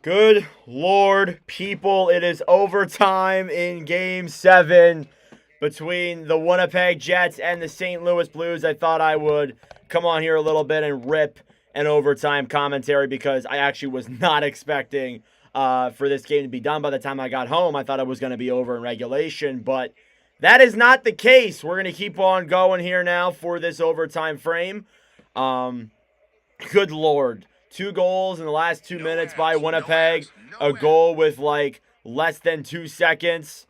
Good Lord, people, it is overtime in Game 7 between the Winnipeg Jets and the St. Louis Blues. I thought I would come on here a little bit and rip an overtime commentary because I actually was not expecting for this game to be done by the time I got home. I thought it was going to be over in regulation, but that is not the case. We're going to keep on going here now for this overtime frame. Good Lord. 2 goals in the last 2 minutes by Winnipeg. A goal with like less than 2 seconds.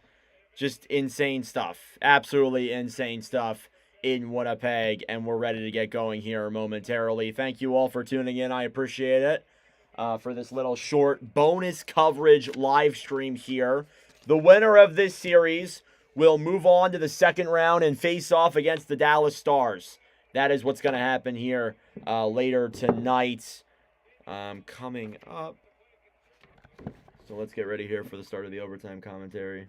Just insane stuff. Absolutely insane stuff in Winnipeg. And we're ready to get going here momentarily. Thank you all for tuning in. I appreciate it. For this little short bonus coverage live stream here. The winner of this series will move on to the second round and face off against the Dallas Stars. That is what's going to happen here later tonight. Coming up. So let's get ready here for the start of the overtime commentary.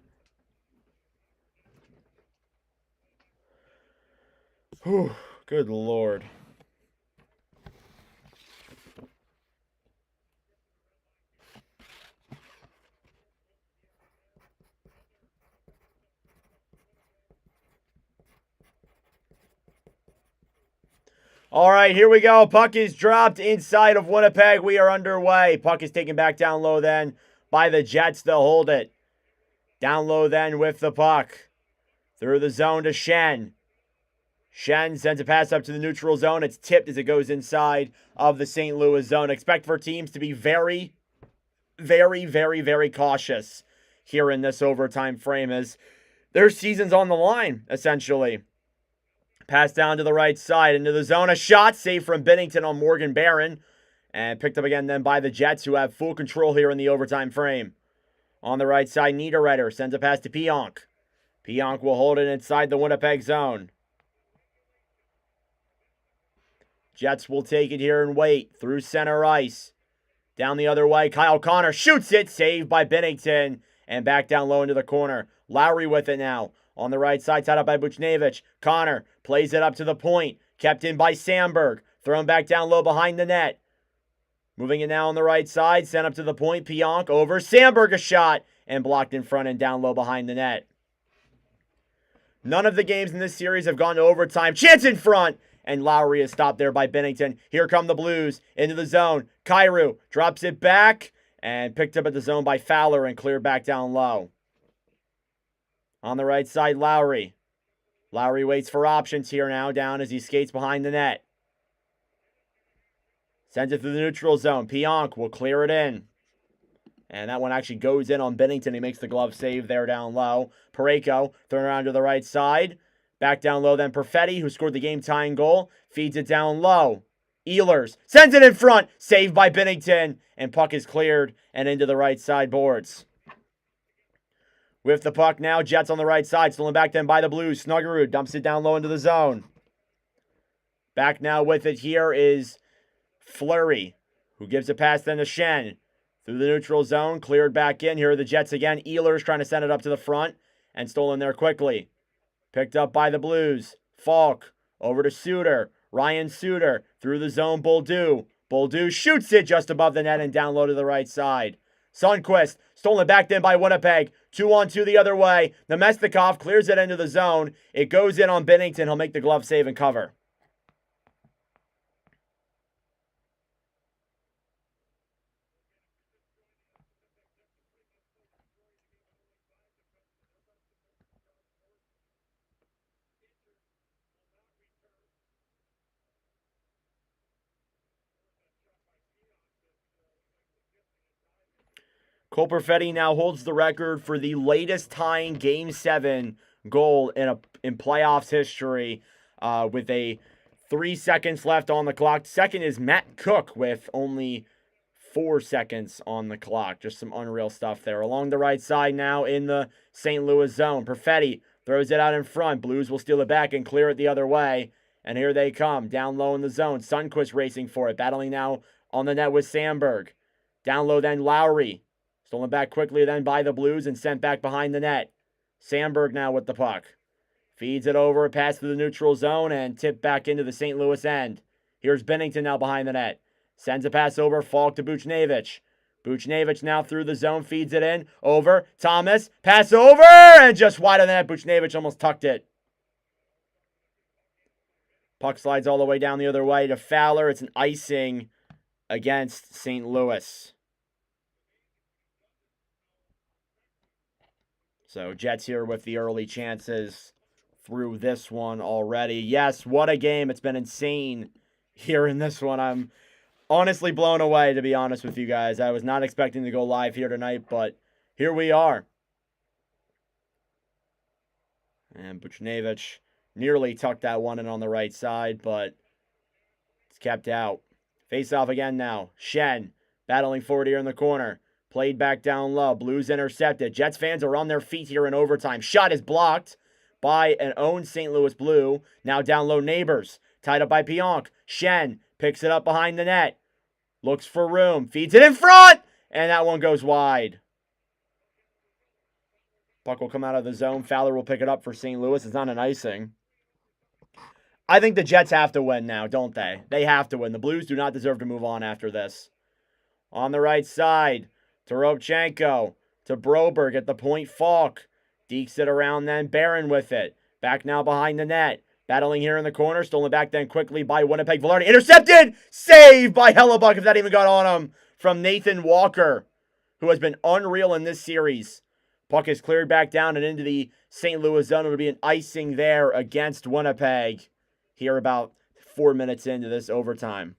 Whew, good Lord. All right, here we go. Puck is dropped inside of Winnipeg. We are underway. Puck is taken back down low then by the Jets. They'll hold it. Down low then with the puck. Through the zone to Shen. Shen sends a pass up to the neutral zone. It's tipped as it goes inside of the St. Louis zone. Expect for teams to be very, very, very, very cautious here in this overtime frame as their season's on the line, essentially. Pass down to the right side into the zone. A shot saved from Binnington on Morgan Barron. And picked up again then by the Jets, who have full control here in the overtime frame. On the right side, Niederreiter sends a pass to Pionk. Pionk will hold it inside the Winnipeg zone. Jets will take it here and wait through center ice. Down the other way, Kyle Connor shoots it. Saved by Binnington. And back down low into the corner. Lowry with it now. On the right side, tied up by Buchnevich. Connor plays it up to the point. Kept in by Sandberg. Thrown back down low behind the net. Moving it now on the right side. Sent up to the point. Pionk over. Sandberg a shot. And blocked in front and down low behind the net. None of the games in this series have gone to overtime. Chance in front. And Lowry is stopped there by Binnington. Here come the Blues into the zone. Kyrou drops it back. And picked up at the zone by Fowler and cleared back down low. On the right side, Lowry. Lowry waits for options here now, down as he skates behind the net. Sends it through the neutral zone. Pionk will clear it in. And that one actually goes in on Binnington. He makes the glove save there down low. Parayko thrown around to the right side. Back down low then Perfetti, who scored the game-tying goal. Feeds it down low. Ehlers sends it in front. Saved by Binnington. And puck is cleared and into the right side boards. With the puck now, Jets on the right side. Stolen back then by the Blues. Snuggerud dumps it down low into the zone. Back now with it here is Fleury, who gives a pass then to Shen. Through the neutral zone, cleared back in. Here are the Jets again. Ehlers trying to send it up to the front. And stolen there quickly. Picked up by the Blues. Falk over to Suter. Ryan Suter through the zone. Boldu. Boldu shoots it just above the net and down low to the right side. Sundqvist, stolen back then by Winnipeg. 2-on-2 the other way. Nemestikov clears it into the zone. It goes in on Binnington. He'll make the glove save and cover. Cole Perfetti now holds the record for the latest tying Game 7 goal in playoffs history with a 3 seconds left on the clock. Second is Matt Cook with only 4 seconds on the clock. Just some unreal stuff there. Along the right side now in the St. Louis zone. Perfetti throws it out in front. Blues will steal it back and clear it the other way. And here they come. Down low in the zone. Sundqvist racing for it. Battling now on the net with Sandberg. Down low then Lowry. Stolen back quickly then by the Blues and sent back behind the net. Sandberg now with the puck. Feeds it over, pass through the neutral zone, and tipped back into the St. Louis end. Here's Binnington now behind the net. Sends a pass over, Falk to Buchnevich. Buchnevich now through the zone, feeds it in. Over. Thomas. Pass over. And just wide of the net. Buchnevich almost tucked it. Puck slides all the way down the other way to Fowler. It's an icing against St. Louis. So Jets here with the early chances through this one already. Yes, what a game. It's been insane here in this one. I'm honestly blown away, to be honest with you guys. I was not expecting to go live here tonight, but here we are. And Buchnevich nearly tucked that one in on the right side, but it's kept out. Face off again now. Shen battling forward here in the corner. Played back down low. Blues intercepted. Jets fans are on their feet here in overtime. Shot is blocked by an own St. Louis Blue. Now down low, Neighbors. Tied up by Pionk. Shen picks it up behind the net. Looks for room. Feeds it in front. And that one goes wide. Puck will come out of the zone. Fowler will pick it up for St. Louis. It's not an icing. I think the Jets have to win now, don't they? They have to win. The Blues do not deserve to move on after this. On the right side, Toropchenko to Broberg at the point. Falk dekes it around then. Barron with it. Back now behind the net. Battling here in the corner. Stolen back then quickly by Winnipeg. Velarde intercepted. Saved by Hellebuck, if that even got on him, from Nathan Walker, who has been unreal in this series. Puck is cleared back down and into the St. Louis zone. It'll be an icing there against Winnipeg. Here about 4 minutes into this overtime.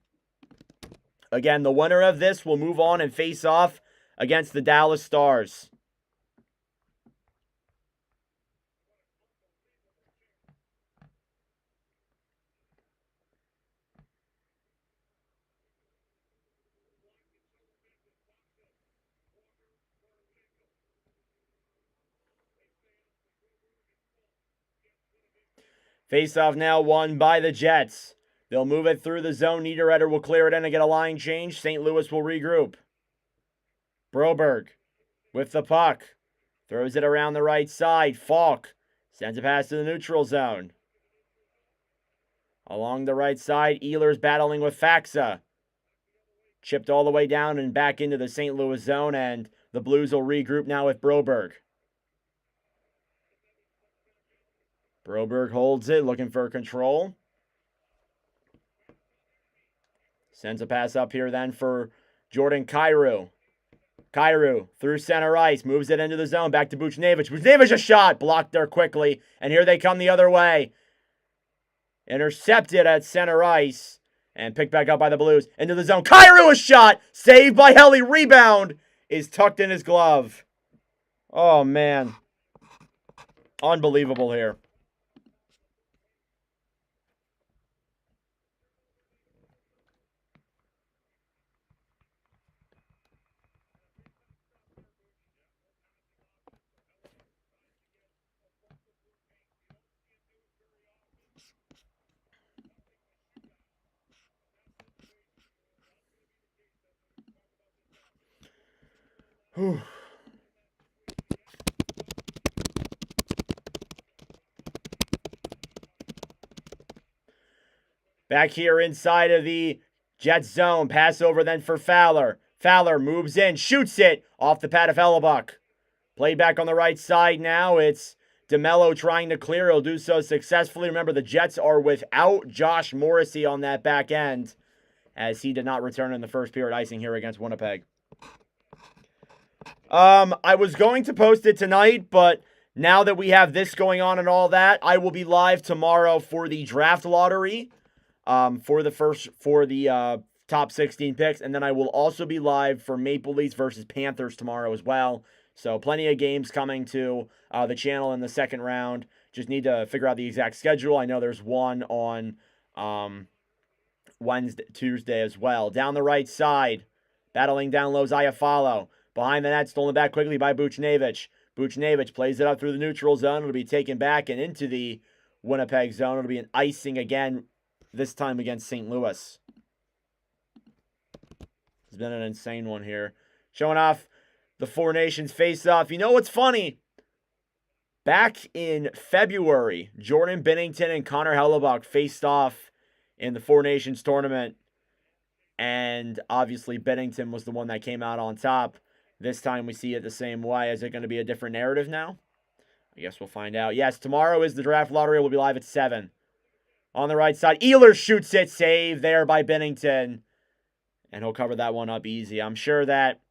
Again, the winner of this will move on and face off against the Dallas Stars. Face-off now won by the Jets. They'll move it through the zone. Niederreiter will clear it in and get a line change. St. Louis will regroup. Broberg with the puck. Throws it around the right side. Falk sends a pass to the neutral zone. Along the right side, Ehlers battling with Faxa. Chipped all the way down and back into the St. Louis zone, and the Blues will regroup now with Broberg. Broberg holds it, looking for control. Sends a pass up here then for Jordan Kyrou. Kyrou through center ice, moves it into the zone, back to Buchnevich. Buchnevich a shot, blocked there quickly, and here they come the other way. Intercepted at center ice, and picked back up by the Blues. Into the zone, Kyrou a shot, saved by Helly, rebound is tucked in his glove. Oh man, unbelievable here. Whew. Back here inside of the Jets zone. Pass over then for Fowler. Fowler moves in, shoots it off the pad of Hellebuck. Played back on the right side now. It's DeMello trying to clear. He'll do so successfully. Remember, the Jets are without Josh Morrissey on that back end, as he did not return in the first period icing here against Winnipeg. I was going to post it tonight, but now that we have this going on and all that, I will be live tomorrow for the draft lottery, for the top 16 picks, and then I will also be live for Maple Leafs versus Panthers tomorrow as well. So plenty of games coming to the channel in the second round. Just need to figure out the exact schedule. I know there's one on Tuesday as well. Down the right side, battling down low, Iafallo. Behind the net, stolen back quickly by Buchnevich. Buchnevich plays it up through the neutral zone. It'll be taken back and into the Winnipeg zone. It'll be an icing again, this time against St. Louis. It's been an insane one here. Showing off the Four Nations face-off. You know what's funny? Back in February, Jordan Binnington and Connor Hellebuck faced off in the Four Nations tournament. And obviously, Bennington was the one that came out on top. This time we see it the same way. Is it going to be a different narrative now? I guess we'll find out. Yes, tomorrow is the draft lottery. We'll be live at 7. On the right side, Ehlers shoots it. Save there by Bennington. And he'll cover that one up easy. I'm sure that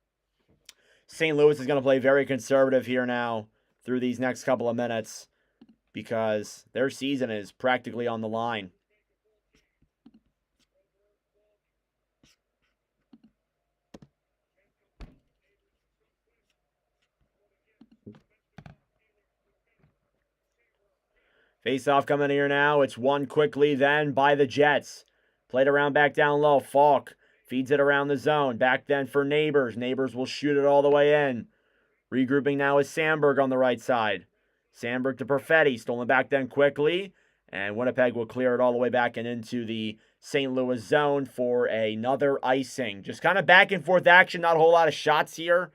St. Louis is going to play very conservative here now through these next couple of minutes because their season is practically on the line. Face-off coming here now. It's won quickly then by the Jets. Played around back down low. Falk feeds it around the zone. Back then for Neighbors. Neighbors will shoot it all the way in. Regrouping now is Sandberg on the right side. Sandberg to Perfetti. Stolen back then quickly. And Winnipeg will clear it all the way back and into the St. Louis zone for another icing. Just kind of back and forth action. Not a whole lot of shots here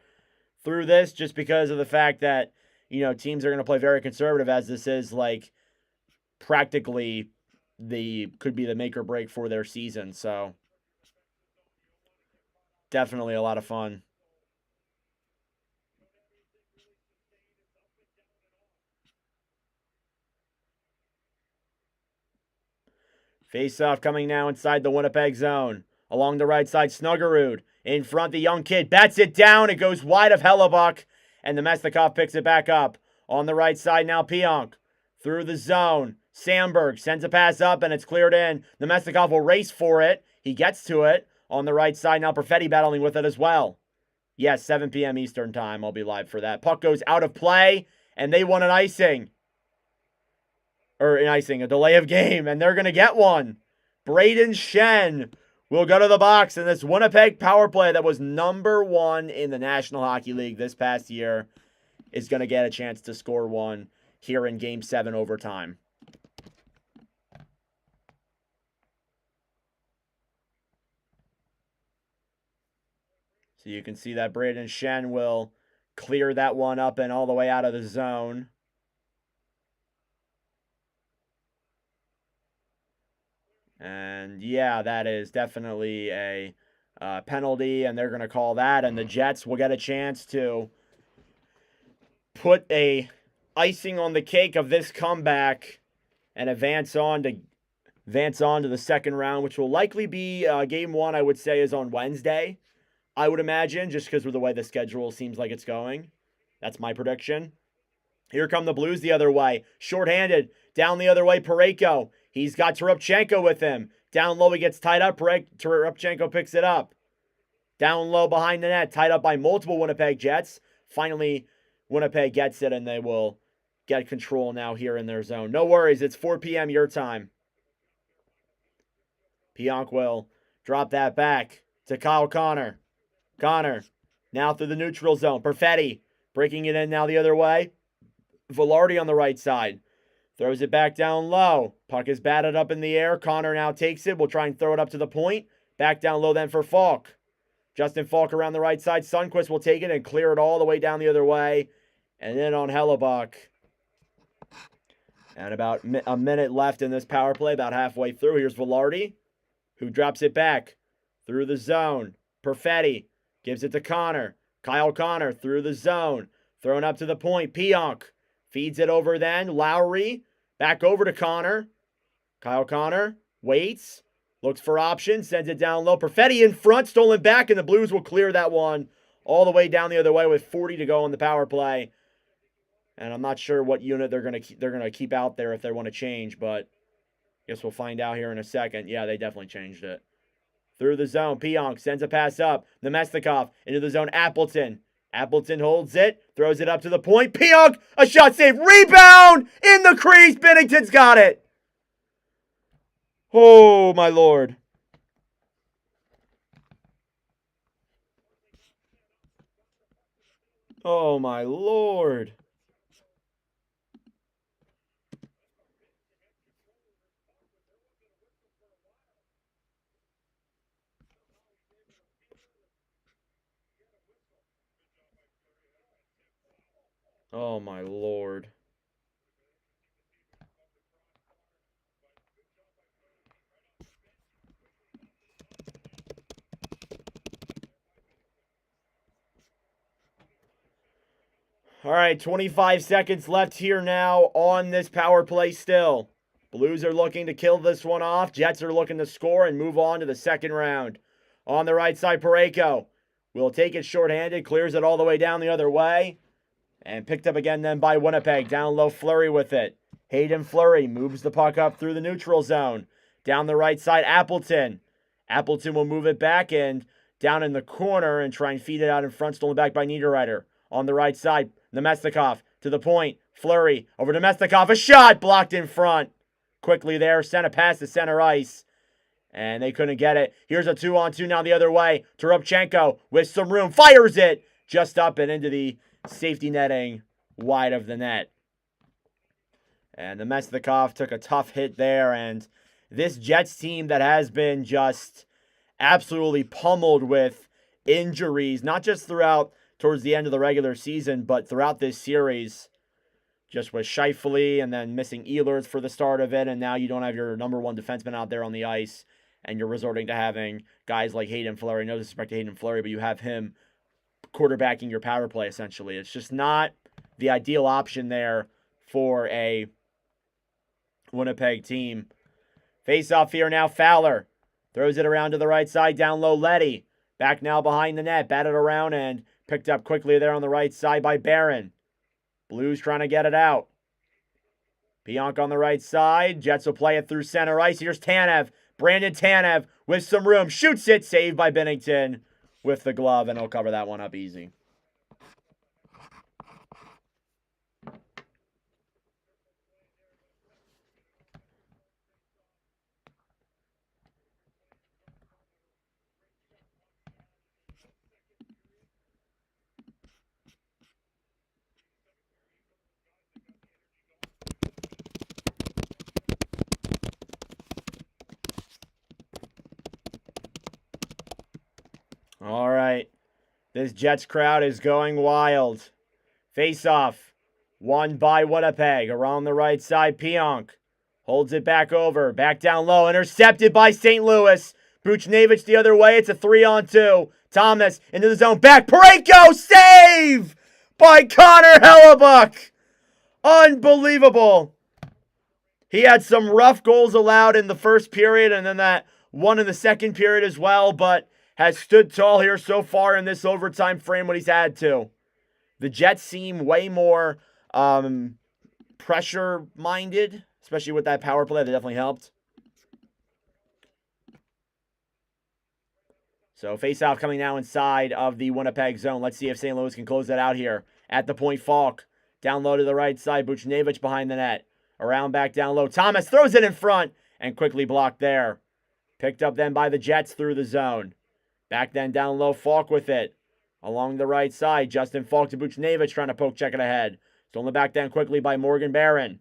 through this just because of the fact that, you know, teams are going to play very conservative as this is like practically could be the make or break for their season. So definitely a lot of fun. Face-off coming now inside the Winnipeg zone. Along the right side, Snuggerud. In front, the young kid bats it down. It goes wide of Hellebuck. And the Nemestikov picks it back up. On the right side now, Pionk. Through the zone. Sandberg sends a pass up and it's cleared in. The Nemestikov will race for it. He gets to it. On the right side now, Perfetti battling with it as well. Yes, 7 p.m. Eastern time. I'll be live for that. Puck goes out of play. And they won an icing. A delay of game, and they're going to get one. Braden Shen will go to the box, and this Winnipeg power play that was number 1 in the National Hockey League this past year is going to get a chance to score one here in Game 7 overtime. So you can see that Braden Shen will clear that one up and all the way out of the zone. And yeah, that is definitely a penalty, and they're going to call that. And the Jets will get a chance to put a icing on the cake of this comeback and advance on to the second round, which will likely be Game 1, I would say, is on Wednesday. I would imagine, just because of the way the schedule seems like it's going. That's my prediction. Here come the Blues the other way. Shorthanded. Down the other way, Parayko. He's got Terepchenko with him. Down low, he gets tied up. Terepchenko picks it up. Down low behind the net, tied up by multiple Winnipeg Jets. Finally, Winnipeg gets it, and they will get control now here in their zone. No worries, it's 4 p.m. your time. Pionk will drop that back to Kyle Connor. Connor, now through the neutral zone. Perfetti, breaking it in now the other way. Velarde on the right side. Throws it back down low. Puck is batted up in the air. Connor now takes it. Will try and throw it up to the point. Back down low then for Falk. Justin Falk around the right side. Sundqvist will take it and clear it all the way down the other way. And then on Hellebuck. And about a minute left in this power play. About halfway through. Here's Velarde, who drops it back through the zone. Perfetti gives it to Connor. Kyle Connor through the zone. Thrown up to the point. Pionk feeds it over then. Lowry back over to Connor. Kyle Connor waits. Looks for options. Sends it down low. Perfetti in front. Stolen back. And the Blues will clear that one all the way down the other way with 40 to go on the power play. And I'm not sure what unit they're gonna keep out there if they want to change. But I guess we'll find out here in a second. Yeah, they definitely changed it. Through the zone. Pionk sends a pass up. Nemestikov into the zone. Appleton. Appleton holds it, throws it up to the point. Pionk, a shot save, rebound in the crease. Bennington's got it. Oh, my Lord. Oh, my Lord. Oh, my Lord. All right, 25 seconds left here now on this power play still. Blues are looking to kill this one off. Jets are looking to score and move on to the second round. On the right side, Parayko will take it shorthanded, clears it all the way down the other way. And picked up again then by Winnipeg. Down low, Fleury with it. Hayden Fleury moves the puck up through the neutral zone. Down the right side, Appleton. Appleton will move it back and down in the corner and try and feed it out in front, stolen back by Niederreiter. On the right side, Nemestikov to the point. Fleury over Nemestikov. A shot blocked in front. Quickly there, sent a pass to center ice. And they couldn't get it. Here's a 2-on-2 now the other way. Toropchenko with some room. Fires it just up and into the safety netting wide of the net. And Nemestikov took a tough hit there. And this Jets team that has been just absolutely pummeled with injuries, not just towards the end of the regular season, but throughout this series, just with Scheifele and then missing Ehlers for the start of it, and now you don't have your number one defenseman out there on the ice, and you're resorting to having guys like Hayden Fleury. No disrespect to Hayden Fleury, but you have him quarterbacking your power play, essentially. It's just not the ideal option there for a Winnipeg team. Face off here now, Fowler. Throws it around to the right side, down low, Leddy. Back now behind the net, batted around and picked up quickly there on the right side by Barron. Blues trying to get it out. Pionk on the right side. Jets will play it through center ice. Here's Tanev. Brandon Tanev with some room. Shoots it. Saved by Binnington with the glove, and he'll cover that one up easy. All right. This Jets crowd is going wild. Face-off. Won by Winnipeg. Around the right side, Pionk. Holds it back over. Back down low. Intercepted by St. Louis. Buchnevich the other way. It's a 3-on-2. Thomas into the zone. Back. Parayko. Save by Connor Hellebuck. Unbelievable. He had some rough goals allowed in the first period and then that one in the second period as well, but has stood tall here so far in this overtime frame when he's had to. The Jets seem way more pressure-minded, especially with that power play. That definitely helped. So face-off coming now inside of the Winnipeg zone. Let's see if St. Louis can close that out here. At the point, Falk. Down low to the right side. Buchnevich behind the net. Around back down low. Thomas throws it in front and quickly blocked there. Picked up then by the Jets through the zone. Back then down low, Falk with it. Along the right side, Justin Falk to Buchnevich trying to poke check it ahead. Stolen back down quickly by Morgan Barron.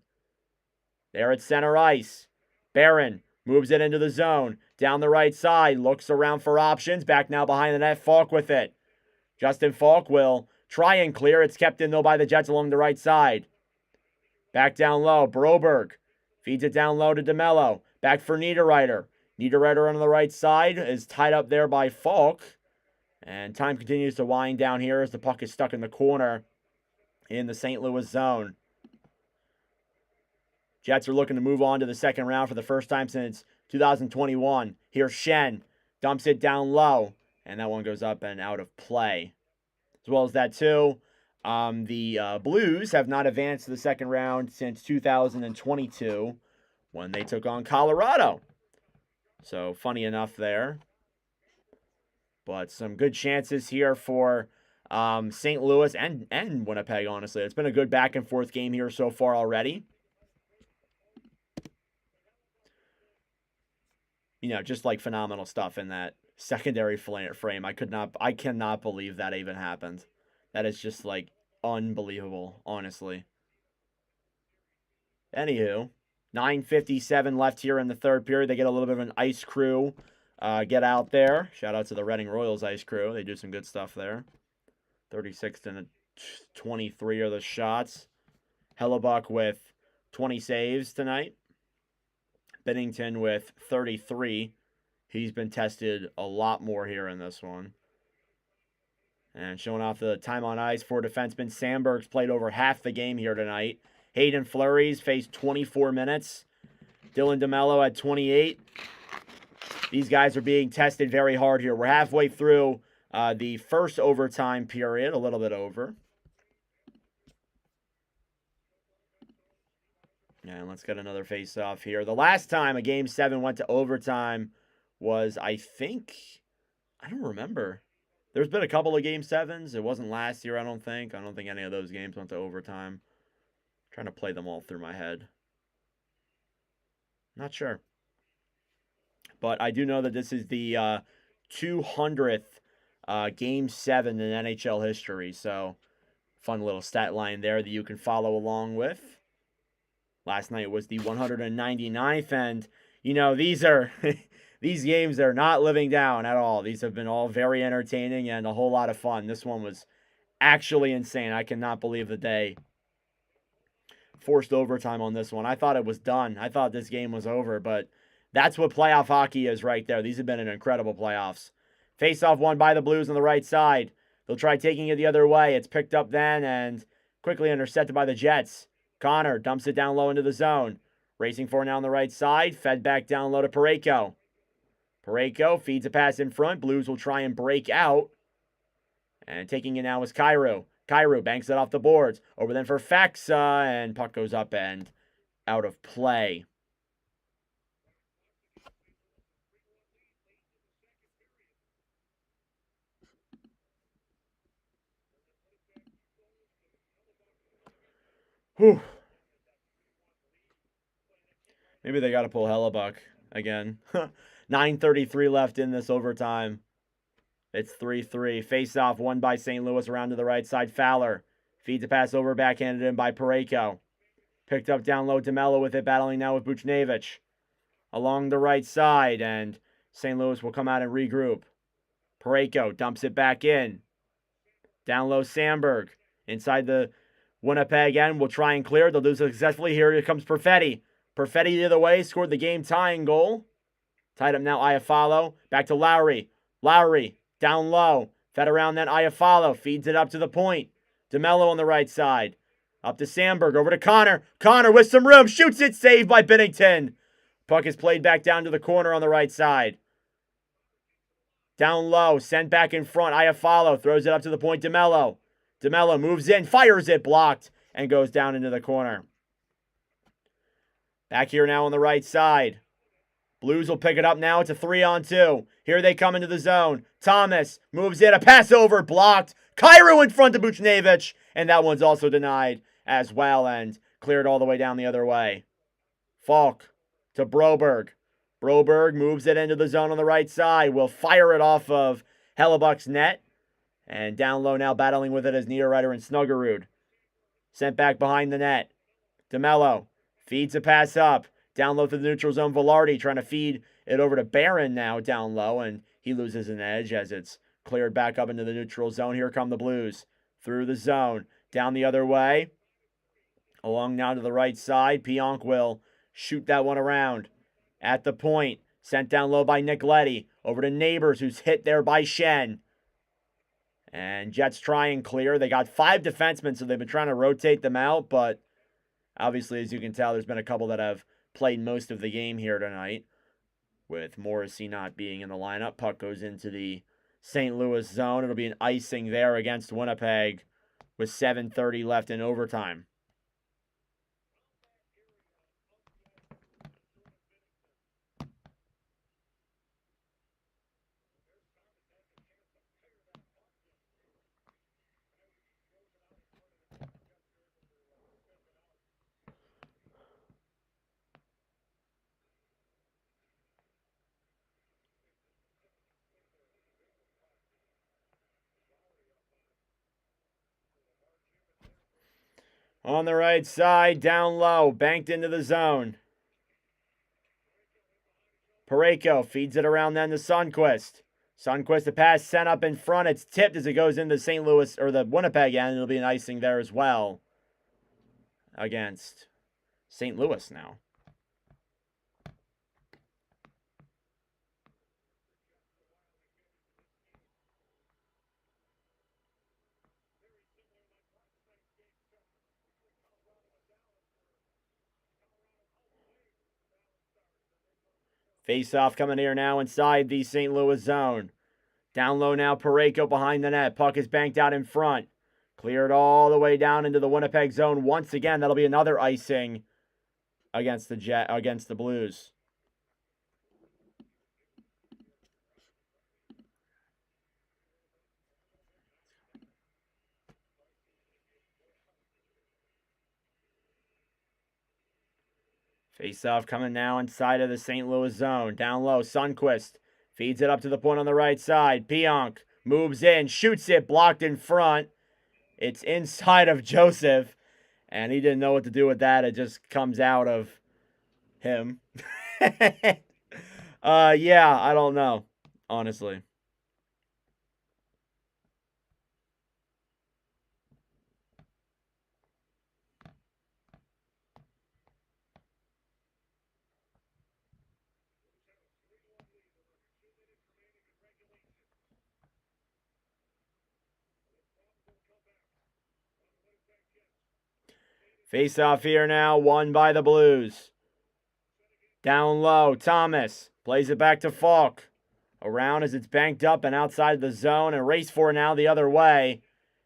There at center ice. Barron moves it into the zone. Down the right side, looks around for options. Back now behind the net, Falk with it. Justin Falk will try and clear. It's kept in though by the Jets along the right side. Back down low, Broberg feeds it down low to DeMello. Back for Niederreiter. Niederreiter on the right side is tied up there by Falk. And time continues to wind down here as the puck is stuck in the corner in the St. Louis zone. Jets are looking to move on to the second round for the first time since 2021. Here's Shen. Dumps it down low. And that one goes up and out of play. As well as that too, the Blues have not advanced to the second round since 2022 when they took on Colorado. So, funny enough there. But some good chances here for St. Louis and Winnipeg, honestly. It's been a good back-and-forth game here so far already. You know, just like phenomenal stuff in that secondary frame. I cannot believe that even happened. That is just, like, unbelievable, honestly. Anywho. 9:57 left here in the third period. They get a little bit of an ice crew get out there. Shout out to the Reading Royals ice crew. They do some good stuff there. 36 to 23 are the shots. Hellebuck with 20 saves tonight. Binnington with 33. He's been tested a lot more here in this one. And showing off the time on ice for defenseman. Sandberg's played over half the game here tonight. Hayden Fleury's faced 24 minutes. Dylan DeMello at 28. These guys are being tested very hard here. We're halfway through the first overtime period, a little bit over. And let's get another face-off here. The last time a Game 7 went to overtime was, I don't remember. There's been a couple of Game 7s. It wasn't last year, I don't think. I don't think any of those games went to overtime. I'm trying to play them all through my head. Not sure. But I do know that this is the 200th Game 7 in NHL history. So, fun little stat line there that you can follow along with. Last night was the 199th, and, you know, these games are not living down at all. These have been all very entertaining and a whole lot of fun. This one was actually insane. I cannot believe that they forced overtime on this one. I thought it was done. I thought this game was over, but that's what playoff hockey is right there. These have been an incredible playoffs. Face-off won by the Blues on the right side. They'll try taking it the other way. It's picked up then and quickly intercepted by the Jets. Connor dumps it down low into the zone. Racing for it now on the right side. Fed back down low to Parayko. Parayko feeds a pass in front. Blues will try and break out. And taking it now is Kyrou. Kyrou banks it off the boards. Over then for Faxa. And puck goes up and out of play. Whew. Maybe they got to pull Hellebuck again. 9:33 left in this overtime. It's 3-3. Face-off won by St. Louis around to the right side. Fowler feeds a pass over, backhanded in by Parayko. Picked up down low. DeMello with it, battling now with Buchnevich. Along the right side, and St. Louis will come out and regroup. Parayko dumps it back in. Down low, Sandberg. Inside the Winnipeg end, will try and clear. They'll do successfully. Here comes Perfetti. Perfetti the other way, scored the game-tying goal. Tied up now, Iafallo. Back to Lowry. Lowry, down low. Fed around then, Iafallo. Feeds it up to the point. DeMello on the right side. Up to Sandberg, over to Connor. Connor with some room, shoots it, saved by Binnington. Puck is played back down to the corner on the right side. Down low, sent back in front. Iafallo throws it up to the point, DeMello. DeMello moves in, fires it, blocked, and goes down into the corner. Back here now on the right side. Blues will pick it up now. It's a 3-on-2. Here they come into the zone. Thomas moves in. A pass over. Blocked. Kyrou in front of Buchnevich. And that one's also denied as well and cleared all the way down the other way. Falk to Broberg. Broberg moves it into the zone on the right side. Will fire it off of Hellebuck's net. And down low now battling with it as Niederreiter and Snuggerud. Sent back behind the net. DeMello feeds a pass up. Down low to the neutral zone, Velarde trying to feed it over to Barron now down low, and he loses an edge as it's cleared back up into the neutral zone. Here come the Blues through the zone. Down the other way. Along now to the right side. Pionk will shoot that one around. At the point. Sent down low by Nick Leddy. Over to Neighbors, who's hit there by Shen. And Jets try and clear. They got 5 defensemen, so they've been trying to rotate them out, but obviously, as you can tell, there's been a couple that have played most of the game here tonight, with Morrissey not being in the lineup. Puck goes into the St. Louis zone. It'll be an icing there against Winnipeg with 7:30 left in overtime. On the right side, down low, banked into the zone. Parayko feeds it around then to Sundqvist. Sundqvist, the pass sent up in front. It's tipped as it goes into St. Louis, or the Winnipeg end. It'll be an icing there as well against St. Louis now. Face-off coming here now inside the St. Louis zone. Down low now, Parayko behind the net. Puck is banked out in front. Cleared all the way down into the Winnipeg zone. Once again, that'll be another icing against the Blues. Face-off coming now inside of the St. Louis zone. Down low, Sundqvist feeds it up to the point on the right side. Pionk moves in, shoots it, blocked in front. It's inside of Joseph, and he didn't know what to do with that. It just comes out of him. Yeah, I don't know, honestly. Face off here now, won by the Blues. Down low, Thomas plays it back to Falk. Around as it's banked up and outside the zone, and race for now the other way.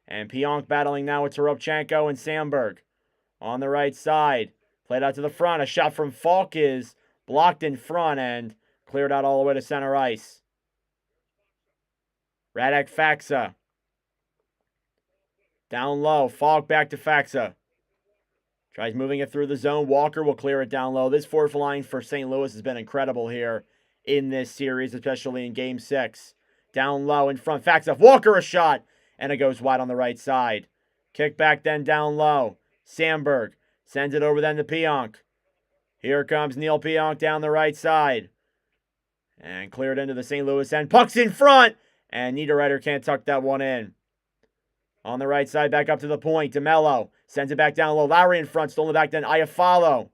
And Pionk battling now with Toropchenko and Sandberg. On the right side, played out to the front. A shot from Falk is blocked in front and cleared out all the way to center ice. Radek Faksa. Down low, Falk back to Faksa. Tries moving it through the zone. Walker will clear it down low. This fourth line for St. Louis has been incredible here in this series, especially in Game 6. Down low in front. Faksa. Walker a shot. And it goes wide on the right side. Kick back then down low. Sandberg sends it over then to Pionk. Here comes Neil Pionk down the right side. And cleared into the St. Louis end. Puck's in front. And Niederreiter can't tuck that one in. On the right side, back up to the point. DeMello sends it back down low. Lowry in front, stolen back then. Iafallo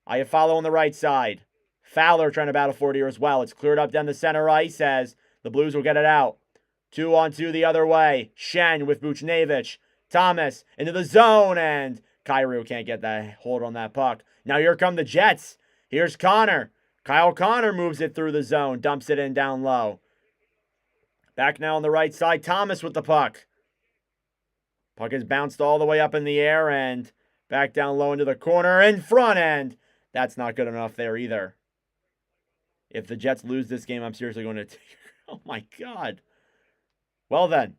on the right side. Fowler trying to battle for it here as well. It's cleared up down the center ice as the Blues will get it out. 2-on-2 the other way. Shen with Buchnevich. Thomas into the zone, and Kyrou can't get that hold on that puck. Now here come the Jets. Here's Connor. Kyle Connor moves it through the zone. Dumps it in down low. Back now on the right side. Thomas with the puck. Puck is bounced all the way up in the air and back down low into the corner in front end. That's not good enough there either. If the Jets lose this game, I'm seriously going to take... Oh my God. Well then.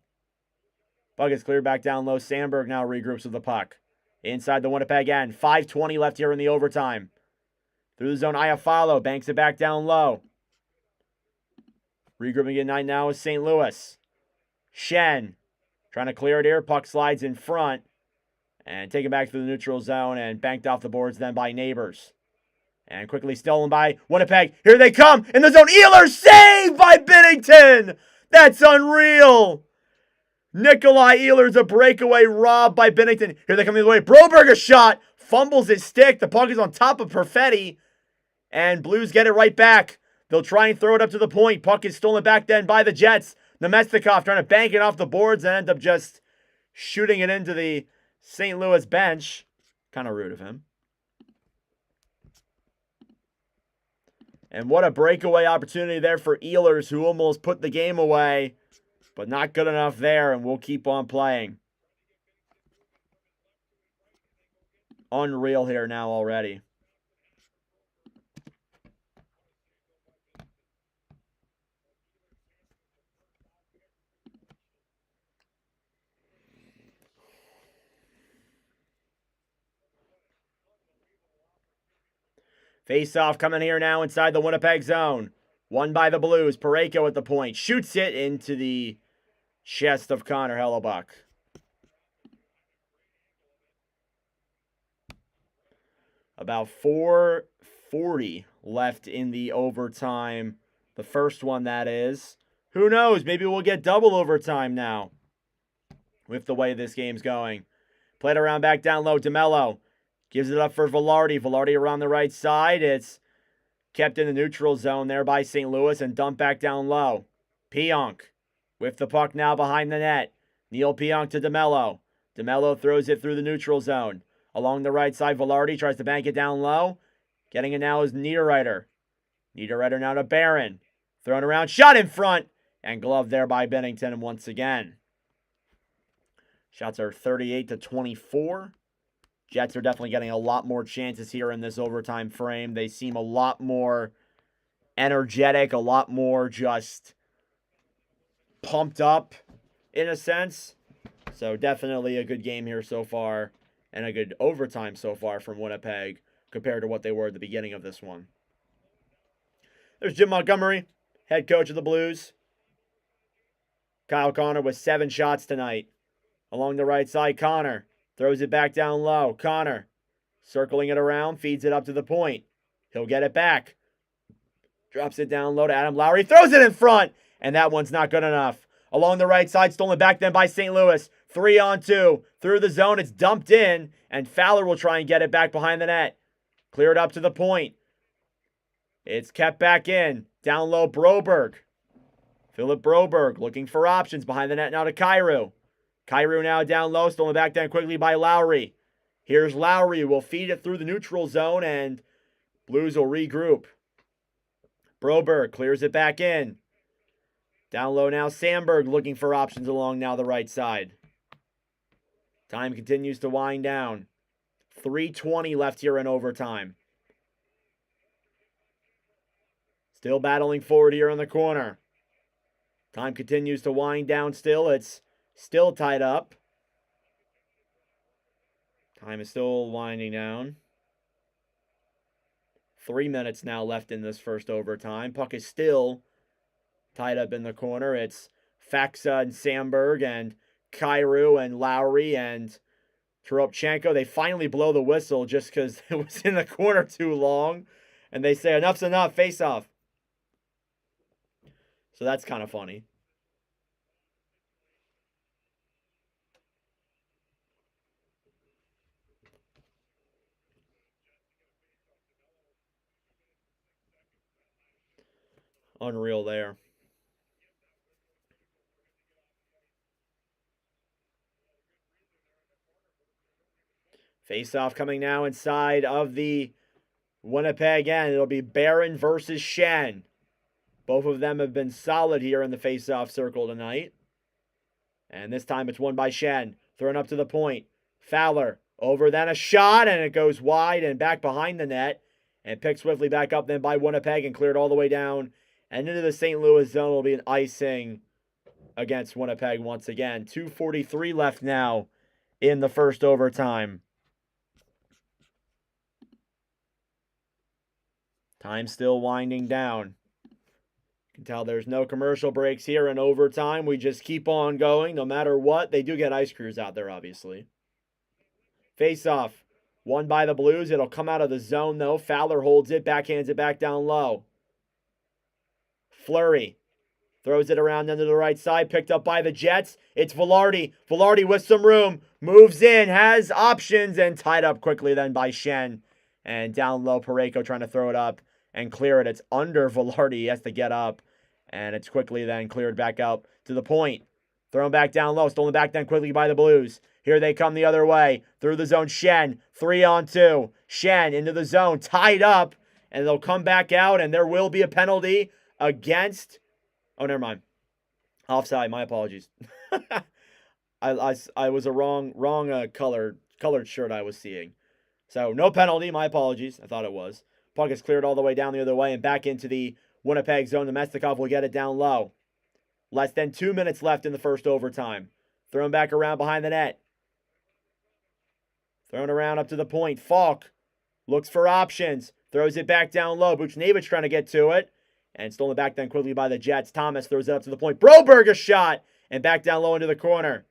Puck is cleared back down low. Sandberg now regroups with the puck. Inside the Winnipeg end. 5:20 left here in the overtime. Through the zone, Iafallo banks it back down low. Regrouping at night now is St. Louis. Shen. Trying to clear it here. Puck slides in front. And taken back through the neutral zone and banked off the boards then by Neighbors. And quickly stolen by Winnipeg. Here they come in the zone. Ehlers saved by Binnington. That's unreal. Nikolai Ehlers, a breakaway robbed by Binnington. Here they come the other way. Broberg a shot. Fumbles his stick. The puck is on top of Perfetti. And Blues get it right back. They'll try and throw it up to the point. Puck is stolen back then by the Jets. Nemestikov trying to bank it off the boards and end up just shooting it into the St. Louis bench. Kind of rude of him. And what a breakaway opportunity there for Ehlers, who almost put the game away. But not good enough there, and we'll keep on playing. Unreal here now already. Face-off coming here now inside the Winnipeg zone. Won by the Blues. Parayko at the point. Shoots it into the chest of Connor Hellebuyck. About 4:40 left in the overtime. The first one, that is. Who knows? Maybe we'll get double overtime now with the way this game's going. Played around back down low. DeMello gives it up for Velarde. Velarde around the right side. It's kept in the neutral zone there by St. Louis and dumped back down low. Pionk with the puck now behind the net. Neil Pionk to DeMello. DeMello throws it through the neutral zone. Along the right side, Velarde tries to bank it down low. Getting it now is Niederreiter. Niederreiter now to Barron. Thrown around, shot in front, and glove there by Bennington once again. Shots are 38-24. Jets are definitely getting a lot more chances here in this overtime frame. They seem a lot more energetic, a lot more just pumped up in a sense. So definitely a good game here so far, and a good overtime so far from Winnipeg compared to what they were at the beginning of this one. There's Jim Montgomery, head coach of the Blues. Kyle Connor with 7 shots tonight. Along the right side, Connor throws it back down low. Connor circling it around, feeds it up to the point. He'll get it back. Drops it down low to Adam Lowry. Throws it in front, and that one's not good enough. Along the right side, stolen back then by St. Louis. 3-on-2. Through the zone, it's dumped in, and Fowler will try and get it back behind the net. Cleared up to the point. It's kept back in. Down low, Broberg. Philip Broberg looking for options behind the net now to Kyrou. Kyrou now down low, stolen back down quickly by Lowry. Here's Lowry, will feed it through the neutral zone, and Blues will regroup. Broberg clears it back in. Down low now, Sandberg looking for options along now the right side. Time continues to wind down. 3:20 left here in overtime. Still battling forward here in the corner. Time continues to wind down still. It's still tied up. Time is still winding down. 3 minutes now left in this first overtime. Puck is still tied up in the corner. It's Faksa and Sandberg and Kyrou and Lowry and Toropchenko. They finally blow the whistle just because it was in the corner too long. And they say, enough's enough, face off. So that's kind of funny. Unreal there. Face-off coming now inside of the Winnipeg end. It'll be Barron versus Shen. Both of them have been solid here in the face-off circle tonight. And this time it's won by Shen. Thrown up to the point. Fowler over, then a shot, and it goes wide and back behind the net. And picked swiftly back up then by Winnipeg and cleared all the way down and into the St. Louis zone. Will be an icing against Winnipeg once again. 2:43 left now in the first overtime. Time still winding down. You can tell there's no commercial breaks here in overtime. We just keep on going no matter what. They do get ice crews out there, obviously. Face-off. Won by the Blues. It'll come out of the zone, though. Fowler holds it, backhands it back down low. Fleury throws it around into the right side, picked up by the Jets. It's Velarde. Velarde with some room, moves in, has options, and tied up quickly then by Shen. And down low, Parayko trying to throw it up and clear it. It's under Velarde. He has to get up, and it's quickly then cleared back up to the point. Thrown back down low, stolen back then quickly by the Blues. Here they come the other way. Through the zone, Shen, 3-on-2. Shen into the zone, tied up, and they'll come back out, and there will be a penalty against... Oh, never mind. Offside, my apologies. I was a wrong colored shirt I was seeing. So, no penalty, my apologies. I thought it was. Puck is cleared all the way down the other way and back into the Winnipeg zone. Nemestikov will get it down low. Less than 2 minutes left in the first overtime. Thrown back around behind the net. Thrown around up to the point. Falk looks for options. Throws it back down low. Buchnevich trying to get to it. And stolen back then quickly by the Jets. Thomas throws it up to the point. Broberg a shot. And back down low into the corner.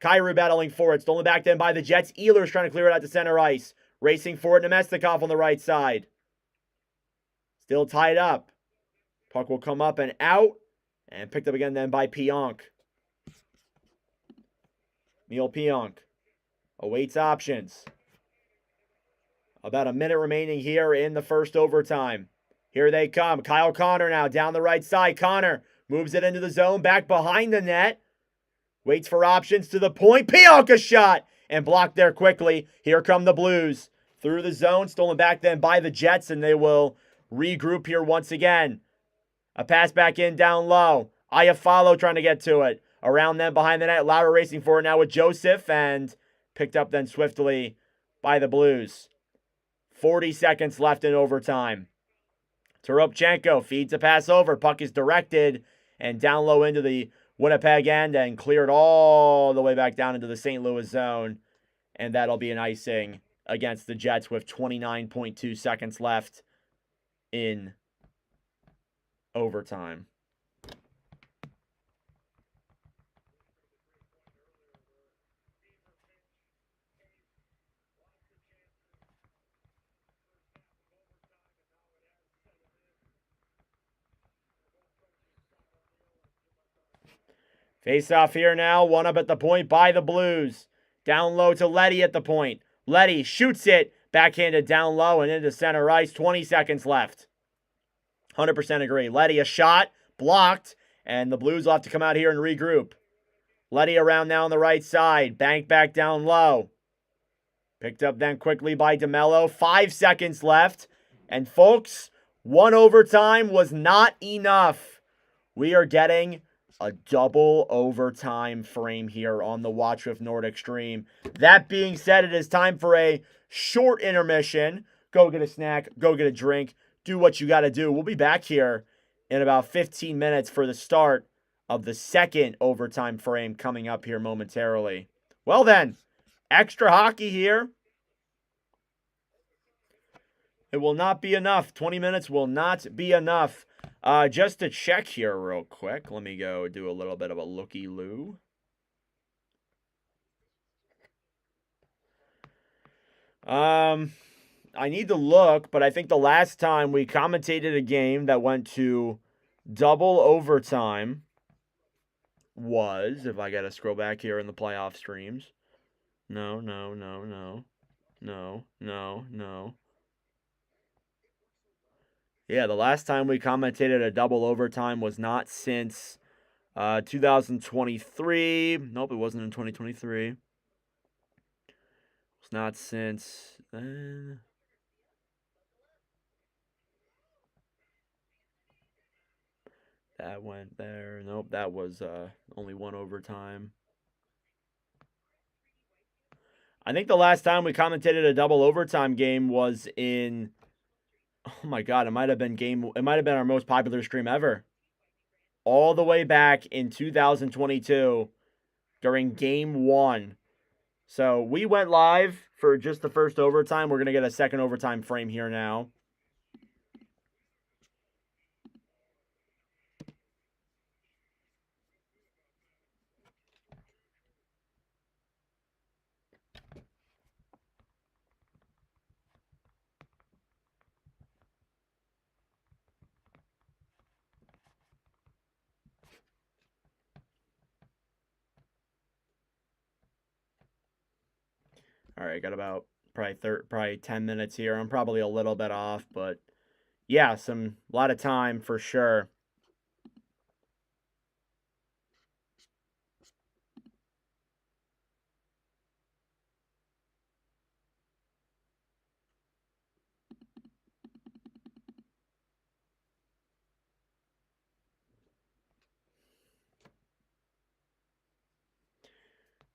Kyrou battling for it. Stolen back then by the Jets. Ehlers trying to clear it out to center ice. Racing for it. Nemestikov on the right side. Still tied up. Puck will come up and out. And picked up again then by Pionk. Neil Pionk awaits options. About a minute remaining here in the first overtime. Here they come. Kyle Connor now down the right side. Connor moves it into the zone. Back behind the net. Waits for options to the point. Pionk a shot. And blocked there quickly. Here come the Blues. Through the zone. Stolen back then by the Jets. And they will regroup here once again. A pass back in down low. Iafallo trying to get to it. Around them behind the net. Lauer racing for it now with Joseph, and picked up then swiftly by the Blues. 40 seconds left in overtime. Toropchenko feeds a pass over. Puck is directed and down low into the Winnipeg end and cleared all the way back down into the St. Louis zone. And that'll be an icing against the Jets with 29.2 seconds left in overtime. Face off here now. One up at the point by the Blues. Down low to Leddy at the point. Leddy shoots it. Backhanded down low and into center ice. 20 seconds left. 100% agree. Leddy a shot. Blocked. And the Blues will have to come out here and regroup. Leddy around now on the right side. Bank back down low. Picked up then quickly by DeMello. 5 seconds left. And folks, one overtime was not enough. We are getting a double overtime frame here on the Watch With Nordic stream. That being said, it is time for a short intermission. Go get a snack, go get a drink, do what you got to do. We'll be back here in about 15 minutes for the start of the second overtime frame coming up here momentarily. Well then, extra hockey here. It will not be enough. 20 minutes will not be enough. Just to check here real quick, let me go do a little bit of a looky-loo. I need to look, but I think the last time we commentated a game that went to double overtime was, if I gotta scroll back here in the playoff streams. No. Yeah, the last time we commentated a double overtime was not since 2023. Nope, it wasn't in 2023. It's not since then. That went there. Nope, that was only one overtime. I think the last time we commentated a double overtime game was in... Oh my God, it might have been our most popular stream ever. All the way back in 2022 during game 1. So we went live for just the first overtime. We're going to get a second overtime frame here now. All right, got about probably 10 minutes here. I'm probably a little bit off, but yeah, a lot of time for sure.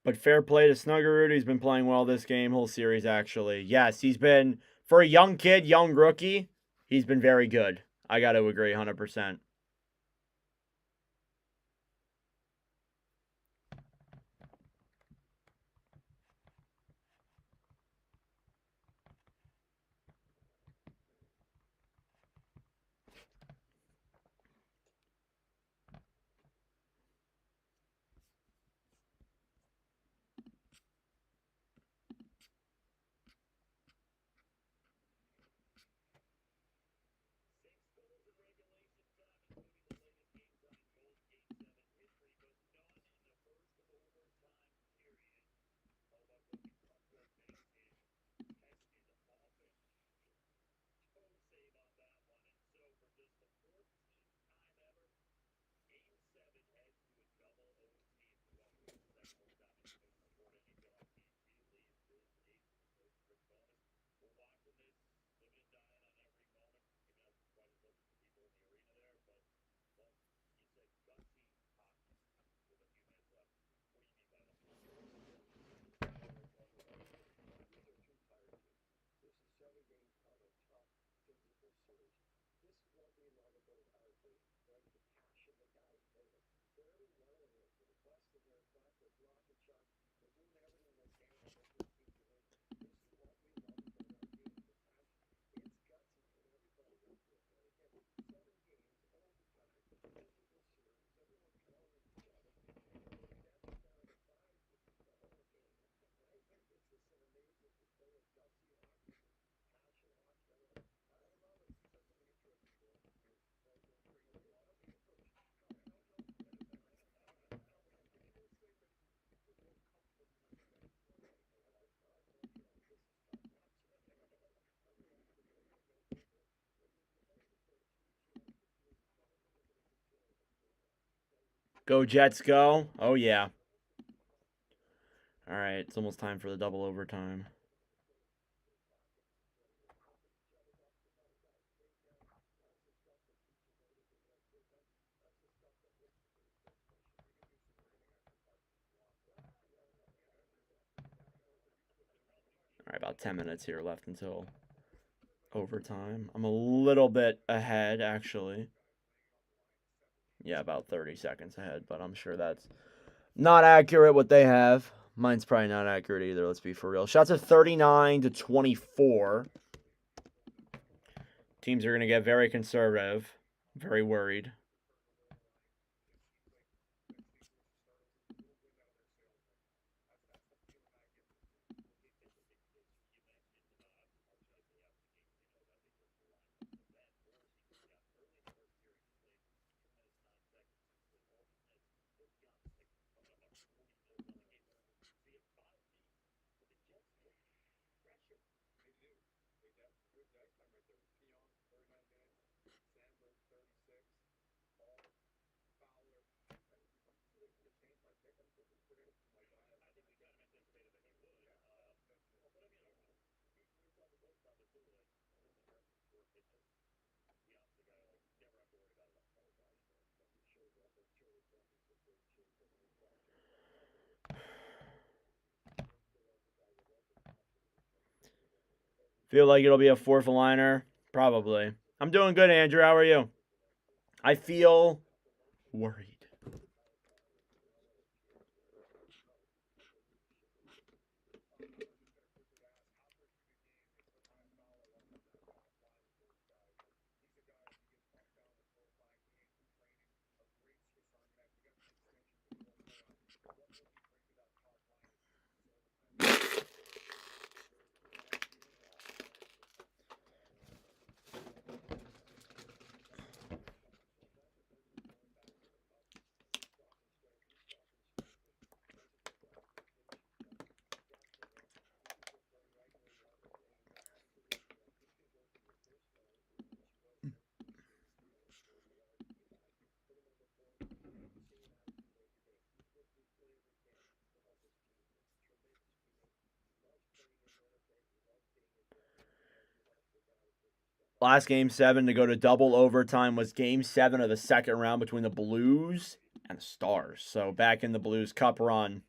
But fair play to Snuggerud. He's been playing well this game, whole series, actually. Yes, he's been, for a young kid, young rookie, he's been very good. I got to agree 100%. Go Jets, go. Oh, yeah. All right, it's almost time for the double overtime. All right, about 10 minutes here left until overtime. I'm a little bit ahead, actually. Yeah, about 30 seconds ahead, but I'm sure that's not accurate what they have. Mine's probably not accurate either, let's be for real. Shots at 39-24. Teams are going to get very conservative, very worried. Feel like it'll be a fourth liner? Probably. I'm doing good, Andrew. How are you? I feel worried. Last game 7 to go to double overtime was game 7 of the second round between the Blues and the Stars. So back in the Blues Cup run.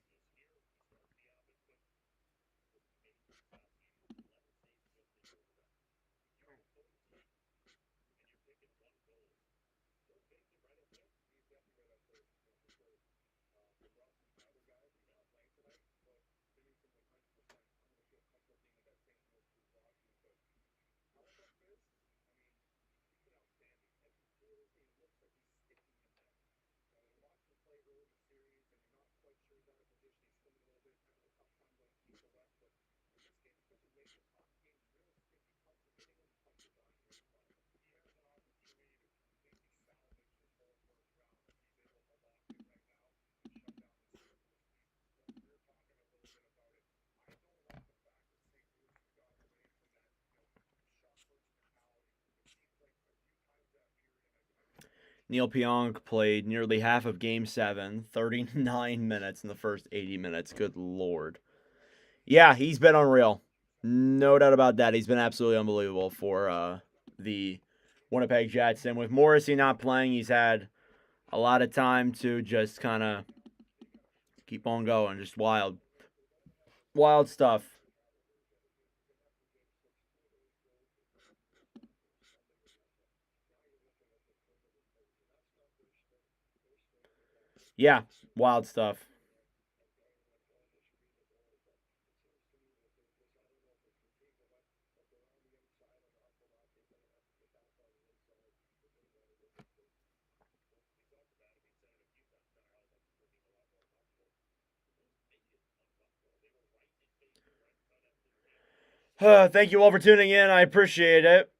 Neil Pionk played nearly half of game 7, 39 minutes in the first 80 minutes. Good Lord. Yeah, he's been unreal. No doubt about that. He's been absolutely unbelievable for the Winnipeg Jets. And with Morrissey not playing, he's had a lot of time to just kind of keep on going. Just wild. Wild stuff. Yeah, wild stuff. Thank you all for tuning in. I appreciate it.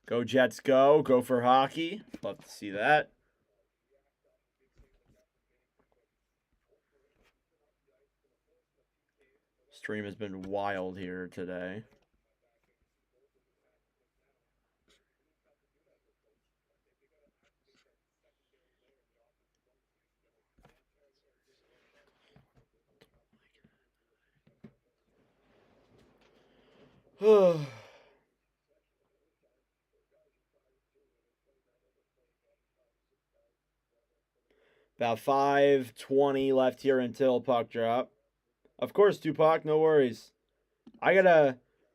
Go Jets, go. Go for hockey. Love to see that. Stream has been wild here today. About 5:20 left here until puck drop. Of course, Tupac, no worries.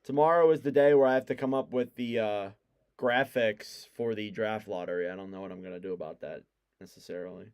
Tomorrow is the day where I have to come up with the graphics for the draft lottery. I don't know what I'm going to do about that necessarily.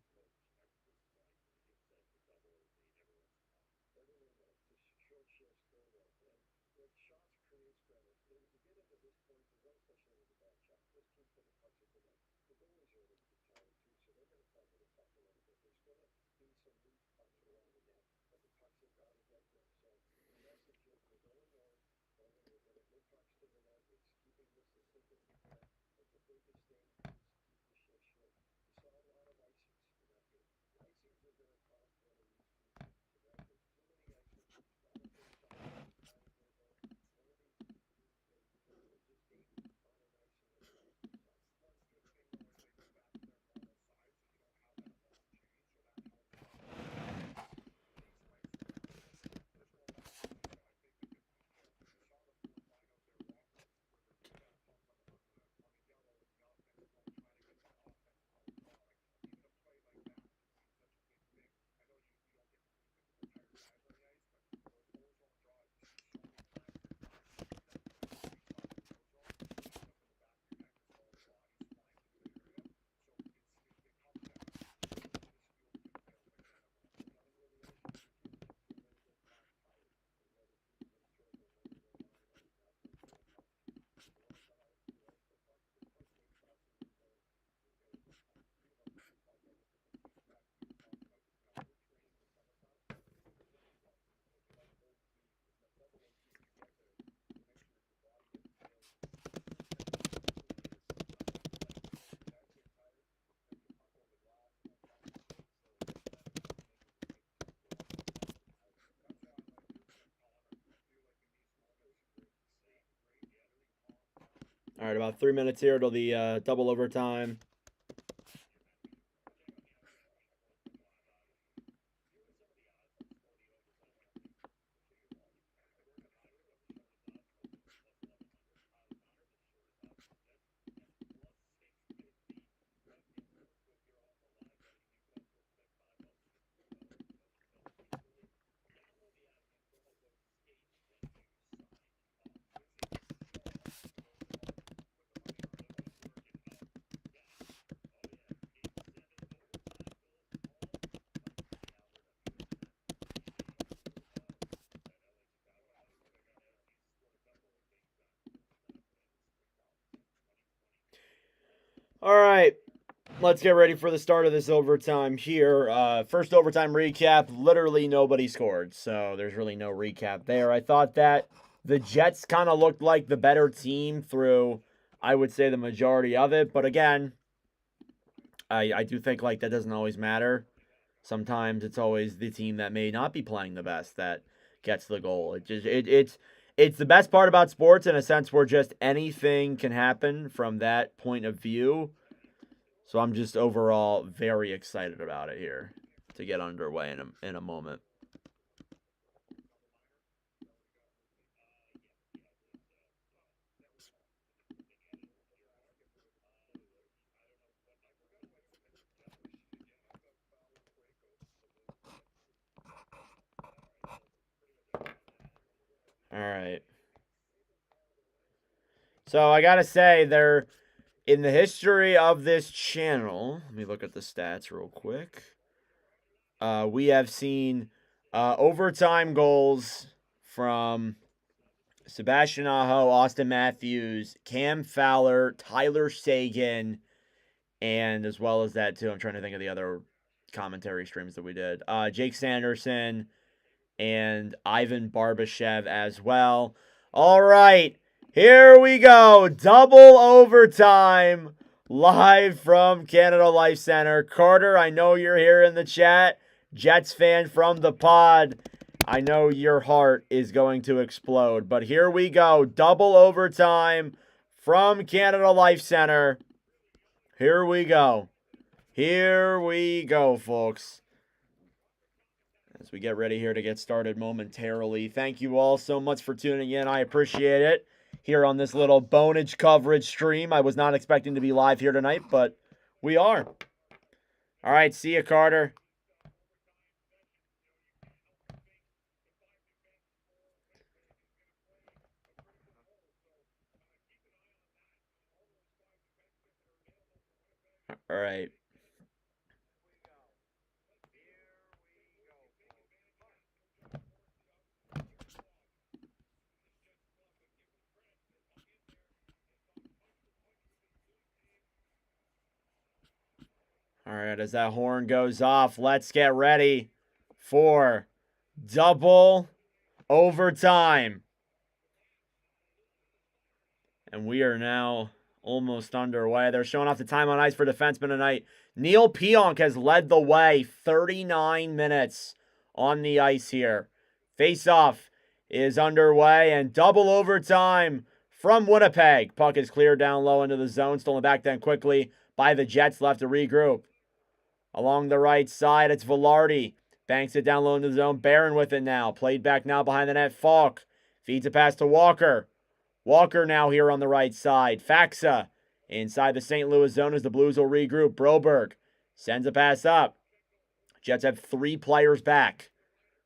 All right, about 3 minutes here till the double overtime. All right, let's get ready for the start of this overtime here. First overtime recap, literally nobody scored, so there's really no recap there. I thought that the Jets kind of looked like the better team through, I would say, the majority of it. But again, I do think like that doesn't always matter. Sometimes it's always the team that may not be playing the best that gets the goal. It's the best part about sports in a sense where just anything can happen from that point of view. So I'm just overall very excited about it here to get underway in a moment. All right. So I gotta say, in the history of this channel, let me look at the stats real quick. We have seen overtime goals from Sebastian Aho, Austin Matthews, Cam Fowler, Tyler Sagan, and as well as that too, I'm trying to think of the other commentary streams that we did. Jake Sanderson and Ivan Barbashev as well. All right, here we go. Double overtime live from Canada Life Center. Carter, I know you're here in the chat. Jets fan from the pod. I know your heart is going to explode, but here we go. Double overtime from Canada Life Center. Here we go. Here we go, folks. As we get ready here to get started momentarily. Thank you all so much for tuning in. I appreciate it. Here on this little bonage coverage stream. I was not expecting to be live here tonight, but we are. All right, see you, Carter. All right. All right, as that horn goes off, let's get ready for double overtime. And we are now almost underway. They're showing off the time on ice for defenseman tonight. Neil Pionk has led the way, 39 minutes on the ice here. Face-off is underway, and double overtime from Winnipeg. Puck is cleared down low into the zone, stolen back then quickly by the Jets, left to regroup. Along the right side, it's Velarde. Banks it down low into the zone. Barron with it now. Played back now behind the net. Falk feeds a pass to Walker. Walker now here on the right side. Faxa inside the St. Louis zone as the Blues will regroup. Broberg sends a pass up. Jets have 3 players back.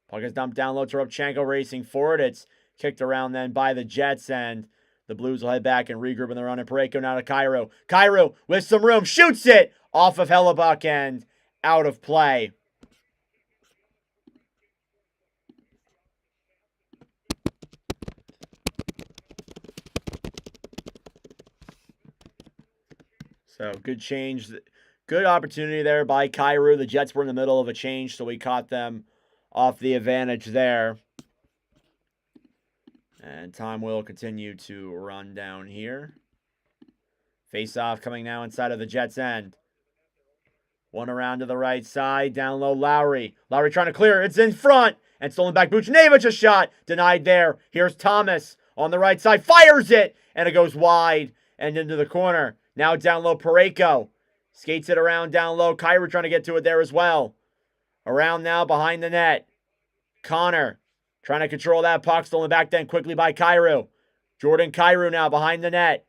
Puck is dumped down low to Rubchenko racing forward. It's kicked around then by the Jets, and the Blues will head back and regroup in the run. And Parayko now to Cairo. Cairo with some room. Shoots it off of Hellebuck and out of play. So good change. Good opportunity there by Cairo. The Jets were in the middle of a change, so we caught them off the advantage there. And time will continue to run down here. Face-off coming now inside of the Jets' end. One around to the right side. Down low, Lowry. Lowry trying to clear. It's in front. And stolen back. Buchnevich a shot. Denied there. Here's Thomas on the right side. Fires it. And it goes wide and into the corner. Now down low, Parayko. Skates it around down low. Cairo trying to get to it there as well. Around now behind the net. Connor trying to control that puck. Stolen back then quickly by Cairo. Jordan Cairo now behind the net.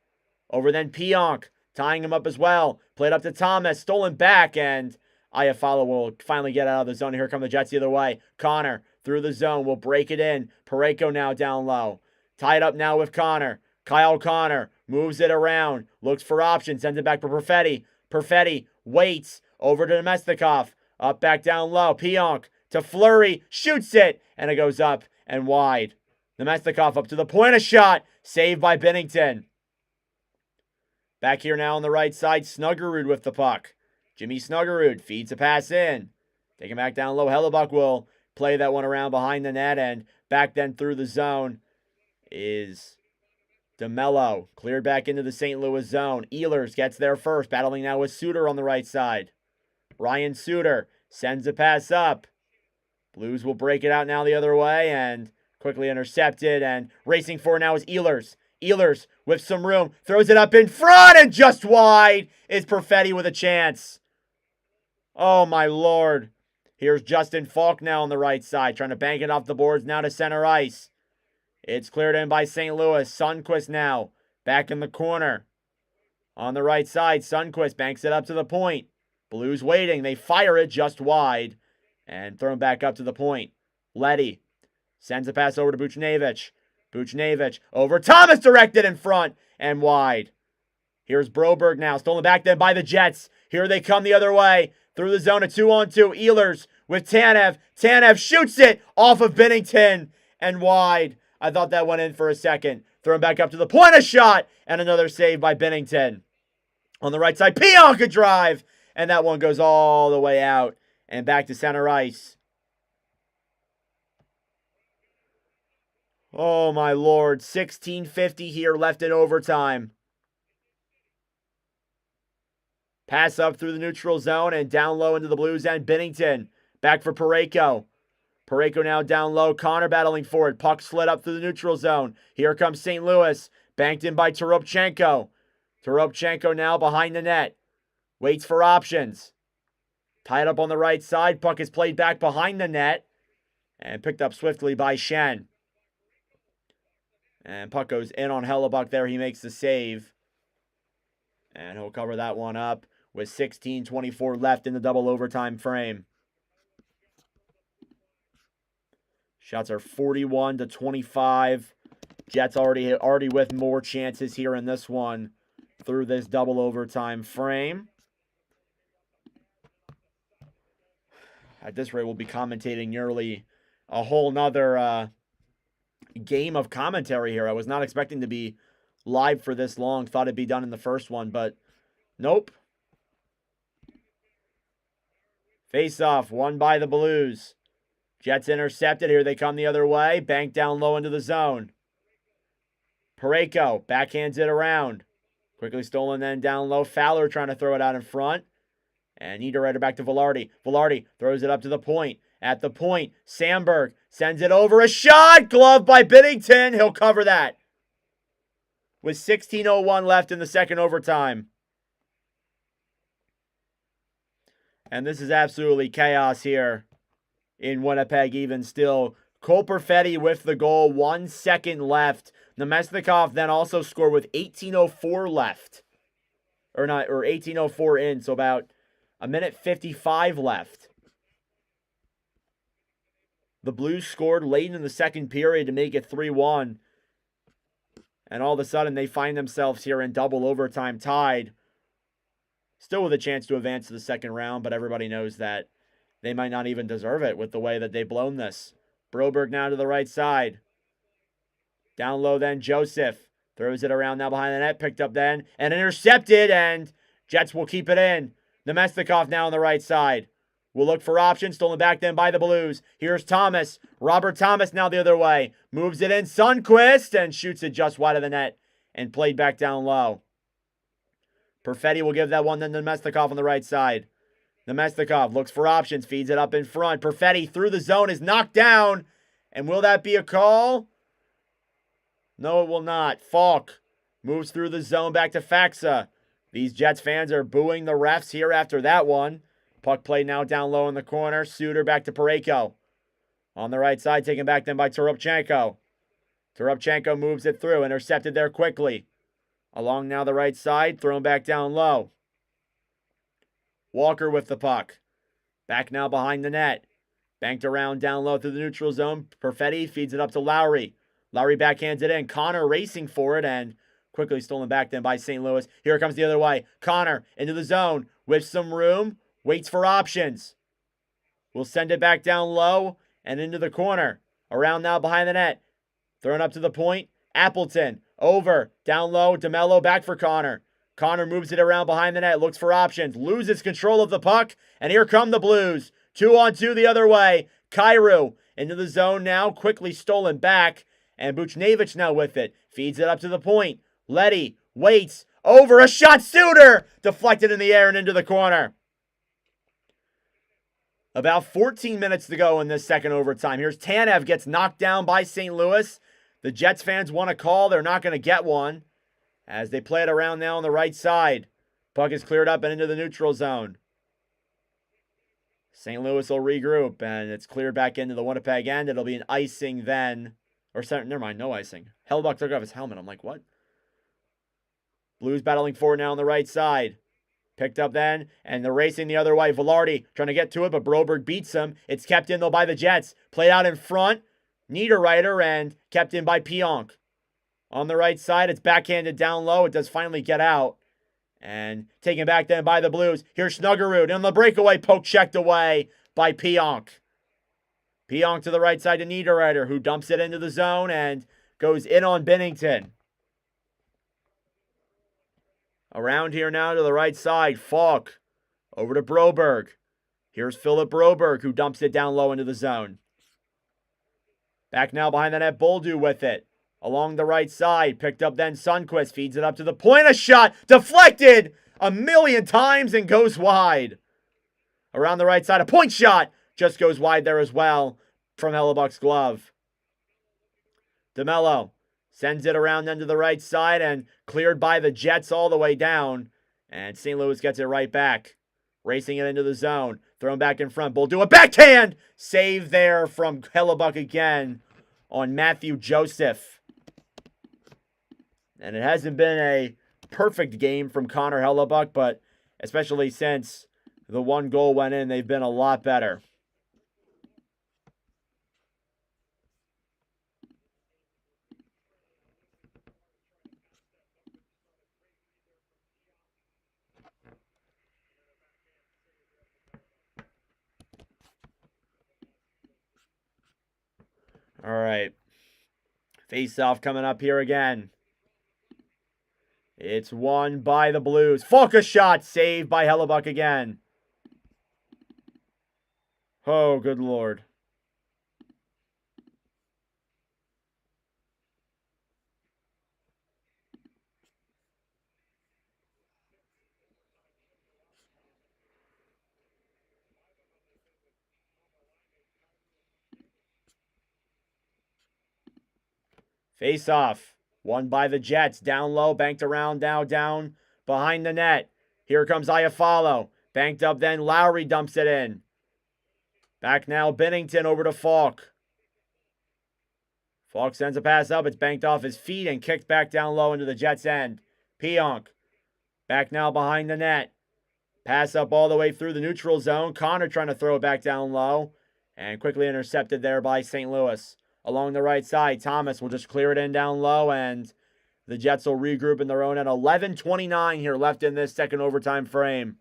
Over then Pionk. Tying him up as well. Played up to Thomas. Stolen back. And Iafallo will finally get out of the zone. Here come the Jets the other way. Connor through the zone. Will break it in. Parayko now down low. Tied up now with Connor. Kyle Connor moves it around. Looks for options. Sends it back for Perfetti. Perfetti waits. Over to Nemestikov. Up back down low. Pionk to Fleury. Shoots it. And it goes up and wide. Nemestikov up to the point. A shot. Saved by Binnington. Back here now on the right side, Snuggerud with the puck. Jimmy Snuggerud feeds a pass in. Taking back down low, Hellebuck will play that one around behind the net, and back then through the zone is DeMello. Cleared back into the St. Louis zone. Ehlers gets there first, battling now with Suter on the right side. Ryan Suter sends a pass up. Blues will break it out now the other way, and quickly intercepted, and racing for now is Ehlers. Ehlers with some room, throws it up in front, and just wide is Perfetti with a chance. Oh, my Lord. Here's Justin Falk now on the right side, trying to bank it off the boards now to center ice. It's cleared in by St. Louis. Sundqvist now back in the corner. On the right side, Sundqvist banks it up to the point. Blues waiting. They fire it just wide and throw him back up to the point. Leddy sends a pass over to Buchnevich. Buchnevich over Thomas, directed in front and wide. Here's Broberg now, stolen back then by the Jets. Here they come the other way. Through the zone, a 2-on-2. Ehlers with Tanev. Tanev shoots it off of Binnington and wide. I thought that went in for a second. Thrown back up to the point, a shot, and another save by Binnington. On the right side, Pionk a drive, and that one goes all the way out and back to center ice. Oh, my Lord. 16:50 here left in overtime. Pass up through the neutral zone and down low into the Blues end. Binnington back for Parayko. Parayko now down low. Connor battling forward. Puck slid up through the neutral zone. Here comes St. Louis. Banked in by Toropchenko. Toropchenko now behind the net. Waits for options. Tied up on the right side. Puck is played back behind the net. And picked up swiftly by Shen. And puck goes in on Hellebuck there. He makes the save. And he'll cover that one up with 16:24 left in the double overtime frame. Shots are 41-25. Jets already with more chances here in this one through this double overtime frame. At this rate, we'll be commentating nearly a whole nother game of commentary here. I was not expecting to be live for this long. Thought it'd be done in the first one, but nope. Face-off, won by the Blues. Jets intercepted. Here they come the other way. Banked down low into the zone. Parayko backhands it around. Quickly stolen then down low. Fowler trying to throw it out in front. And Niederreiter back to Velarde. Velarde throws it up to the point. At the point, Sandberg sends it over. A shot! Glove by Binnington. He'll cover that. With 16:01 left in the second overtime. And this is absolutely chaos here in Winnipeg even still. Cole Perfetti with the goal. 1 second left. Nemesnikov then also scored with 18:04 left. Or 18:04 in, so about a minute 55 left. The Blues scored late in the second period to make it 3-1. And all of a sudden they find themselves here in double overtime tied. Still with a chance to advance to the second round, but everybody knows that they might not even deserve it with the way that they've blown this. Broberg now to the right side. Down low then Joseph. Throws it around now behind the net. Picked up then and intercepted, and Jets will keep it in. Nemesnikov now on the right side. Will look for options. Stolen back then by the Blues. Here's Thomas. Robert Thomas now the other way. Moves it in. Sundqvist and shoots it just wide of the net and played back down low. Perfetti will give that one then to Nemesnikov on the right side. Nemesnikov looks for options. Feeds it up in front. Perfetti through the zone is knocked down. And will that be a call? No, it will not. Falk moves through the zone back to Faxa. These Jets fans are booing the refs here after that one. Puck played now down low in the corner. Suter back to Parayko. On the right side, taken back then by Toropchenko. Toropchenko moves it through. Intercepted there quickly. Along now the right side. Thrown back down low. Walker with the puck. Back now behind the net. Banked around down low through the neutral zone. Perfetti feeds it up to Lowry. Lowry backhands it in. Connor racing for it and quickly stolen back then by St. Louis. Here it comes the other way. Connor into the zone with some room. Waits for options. Will send it back down low and into the corner. Around now behind the net. Thrown up to the point. Appleton. Over. Down low. DeMello back for Connor. Connor moves it around behind the net. Looks for options. Loses control of the puck. And here come the Blues. 2-on-2 the other way. Kyrou into the zone now. Quickly stolen back. And Buchnevich now with it. Feeds it up to the point. Leddy waits. Over. A shot. Suter. Deflected in the air and into the corner. About 14 minutes to go in this second overtime. Here's Tanev gets knocked down by St. Louis. The Jets fans want a call. They're not going to get one. As they play it around now on the right side. Puck is cleared up and into the neutral zone. St. Louis will regroup, and it's cleared back into the Winnipeg end. It'll be an icing then. Or, never mind, no icing. Hellebuck took off his helmet. I'm like, what? Blues battling forward now on the right side. Picked up then, and they're racing the other way. Velarde trying to get to it, but Broberg beats him. It's kept in, though, by the Jets. Played out in front. Niederreiter, and kept in by Pionk. On the right side, it's backhanded down low. It does finally get out. And taken back then by the Blues. Here's Snuggerud. And the breakaway poke checked away by Pionk. Pionk to the right side to Niederreiter, who dumps it into the zone and goes in on Binnington. Around here now to the right side, Falk over to Broberg. Here's Philip Broberg, who dumps it down low into the zone. Back now behind the net, Boldu with it. Along the right side, picked up then Sundqvist, feeds it up to the point. A shot deflected a million times and goes wide. Around the right side, a point shot just goes wide there as well. from Hellebuck's glove. DeMello sends it around then to the right side and cleared by the Jets all the way down. And St. Louis gets it right back. Racing it into the zone. Thrown back in front. Bull do a backhand. Save there from Hellebuck again on Matthew Joseph. And it hasn't been a perfect game from Connor Hellebuck, but especially since the one goal went in, they've been a lot better. All right. Face-off coming up here again. It's won by the Blues. Focus shot saved by Hellebuck again. Oh, good Lord. Face off. Won by the Jets. Down low. Banked around. Now down behind the net. Here comes Iafallo. Banked up then. Lowry dumps it in. Back now. Binnington over to Falk. Falk sends a pass up. It's banked off his feet and kicked back down low into the Jets' end. Pionk. Back now behind the net. Pass up all the way through the neutral zone. Connor trying to throw it back down low. And quickly intercepted there by St. Louis. Along the right side, Thomas will just clear it in down low, and the Jets will regroup in their own end. 11:29 here left in this second overtime frame.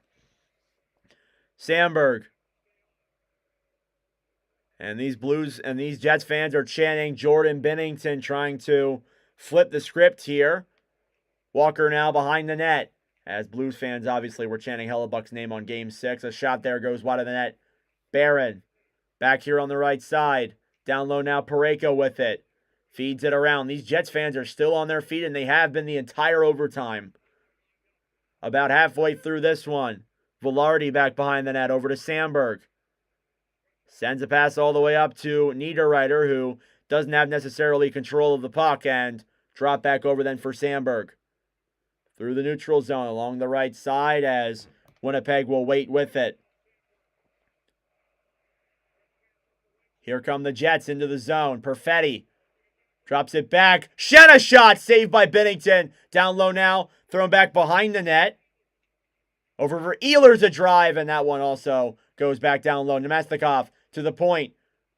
Sandberg. And these Blues and these Jets fans are chanting Jordan Binnington, trying to flip the script here. Walker now behind the net. As Blues fans obviously were chanting Hellebuck's name on Game 6. A shot there goes wide of the net. Barron back here on the right side. Down low now, Parayko with it. Feeds it around. These Jets fans are still on their feet, and they have been the entire overtime. About halfway through this one. Velarde back behind the net, over to Sandberg. Sends a pass all the way up to Niederreiter, who doesn't have necessarily control of the puck, and drop back over then for Sandberg. Through the neutral zone, along the right side, as Winnipeg will wait with it. Here come the Jets into the zone. Perfetti drops it back. Shanna shot saved by Binnington. Down low now. Thrown back behind the net. Over for Ehlers a drive. And that one also goes back down low. Nemestikov to the point.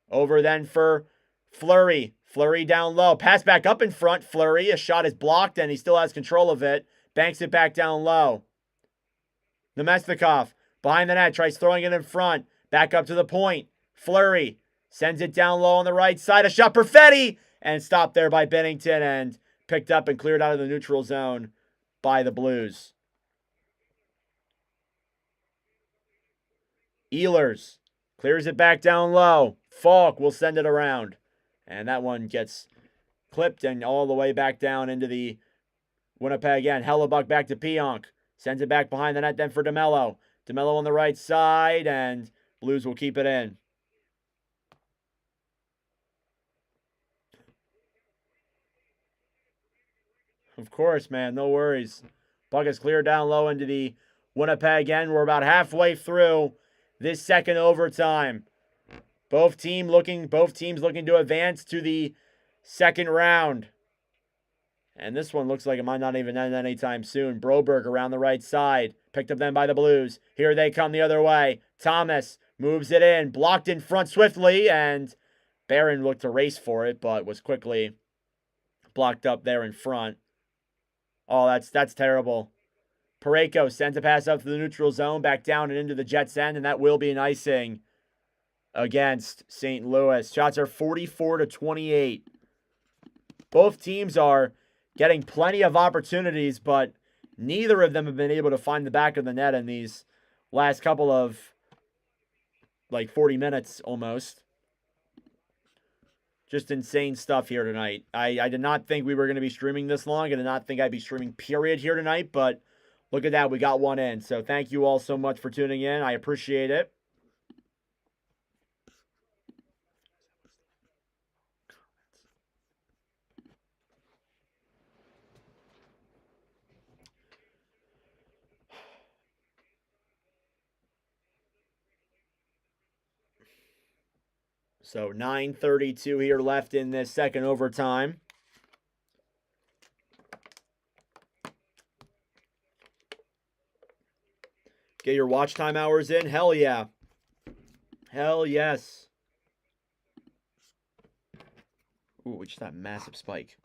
Over then for Fleury. Fleury down low. Pass back up in front. Fleury. A shot is blocked and he still has control of it. Banks it back down low. Nemestikov behind the net. Tries throwing it in front. Back up to the point. Fleury. Sends it down low on the right side. A shot, Perfetti! And stopped there by Binnington and picked up and cleared out of the neutral zone by the Blues. Ehlers clears it back down low. Falk will send it around. And that one gets clipped and all the way back down into the Winnipeg end. Hellebuck back to Pionk. Sends it back behind the net then for DeMello. DeMello on the right side, and Blues will keep it in. Of course, man. No worries. Puck is cleared down low into the Winnipeg end. We're about halfway through this second overtime. Both teams looking to advance to the second round. And this one looks like it might not even end anytime soon. Broberg around the right side. Picked up then by the Blues. Here they come the other way. Thomas moves it in. Blocked in front swiftly. And Barron looked to race for it, but was quickly blocked up there in front. Oh, that's terrible. Parayko sends a pass up to the neutral zone, back down and into the Jets' end, and that will be an icing against St. Louis. Shots are 44-28. Both teams are getting plenty of opportunities, but neither of them have been able to find the back of the net in these last couple of, 40 minutes almost. Just insane stuff here tonight. I did not think we were going to be streaming this long. I did not think I'd be streaming period here tonight, but look at that. We got one in. So thank you all so much for tuning in. I appreciate it. So 9:32 here left in this second overtime. Get your watch time hours in? Hell yeah. Hell yes. Ooh, just that massive spike.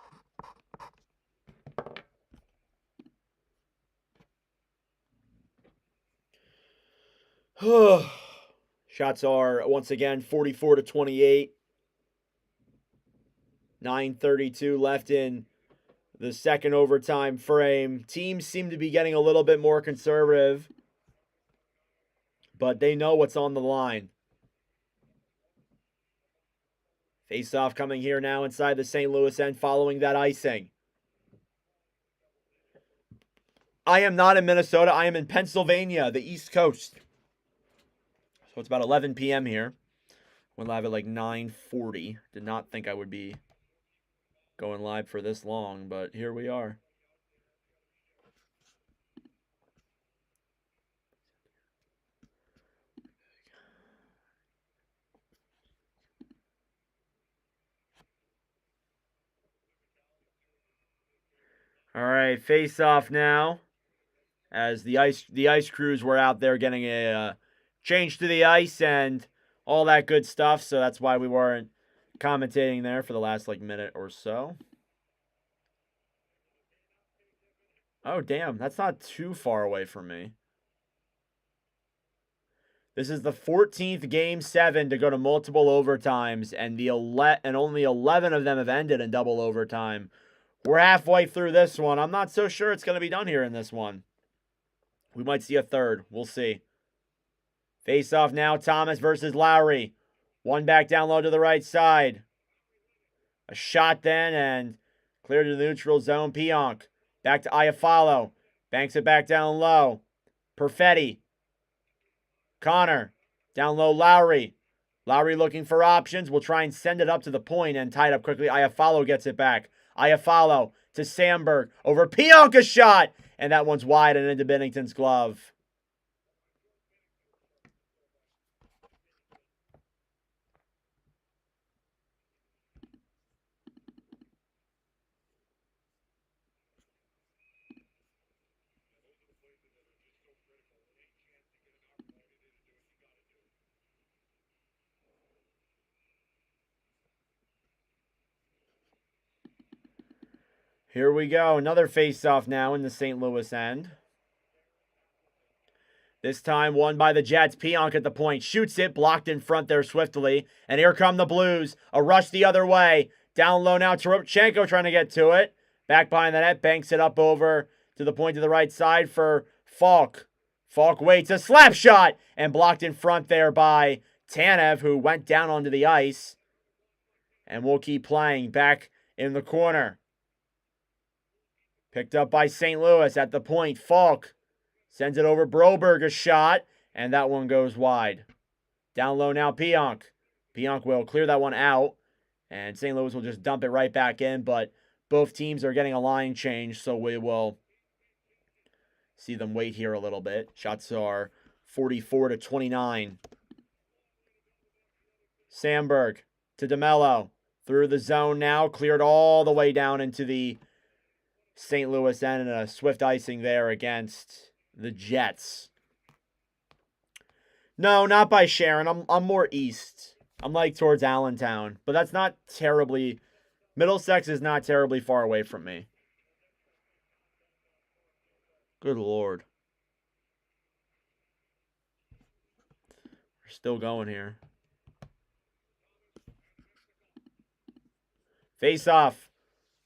Shots are, once again, 44-28. 9:32 left in the second overtime frame. Teams seem to be getting a little bit more conservative, but they know what's on the line. Face-off coming here now inside the St. Louis end following that icing. I am not in Minnesota. I am in Pennsylvania, the East Coast. So it's about 11 p.m. here. Went live at like 9:40. Did not think I would be going live for this long, but here we are. All right, face off now. As the ice crews were out there getting a change to the ice and all that good stuff, so that's why we weren't commentating there for the last like minute or so. Oh damn, that's not too far away from me. This is the 14th game 7 to go to multiple overtimes, and only 11 of them have ended in double overtime. We're halfway through this one. I'm not so sure it's going to be done here in this one. We might see a third. We'll see. Face off now, Thomas versus Lowry. One back down low to the right side. A shot then, and clear to the neutral zone. Pionk. Back to Iafallo. Banks it back down low. Perfetti. Connor. Down low, Lowry. Lowry looking for options. Will try and send it up to the point and tie it up quickly. Iafallo gets it back. Iafallo to Sandberg. Over Pionk, a shot. And that one's wide and into Binnington's glove. Here we go. Another face-off now in the St. Louis end. This time won by the Jets. Pionk at the point. Shoots it. Blocked in front there swiftly. And here come the Blues. A rush the other way. Down low now. Toropchenko trying to get to it. Back behind the net. Banks it up over to the point to the right side for Falk. Falk waits. A slap shot. And blocked in front there by Tanev, who went down onto the ice. And we'll keep playing back in the corner. Picked up by St. Louis at the point. Falk sends it over Broberg, a shot, and that one goes wide. Down low now, Pionk. Pionk will clear that one out, and St. Louis will just dump it right back in, but both teams are getting a line change, so we will see them wait here a little bit. Shots are 44-29. Sandberg to DeMello. Through the zone now, cleared all the way down into the St. Louis end, and a swift icing there against the Jets. No, not by Sharon. I'm more east. I'm like towards Allentown, but that's not terribly... Middlesex is not terribly far away from me. Good Lord. We're still going here. Face off.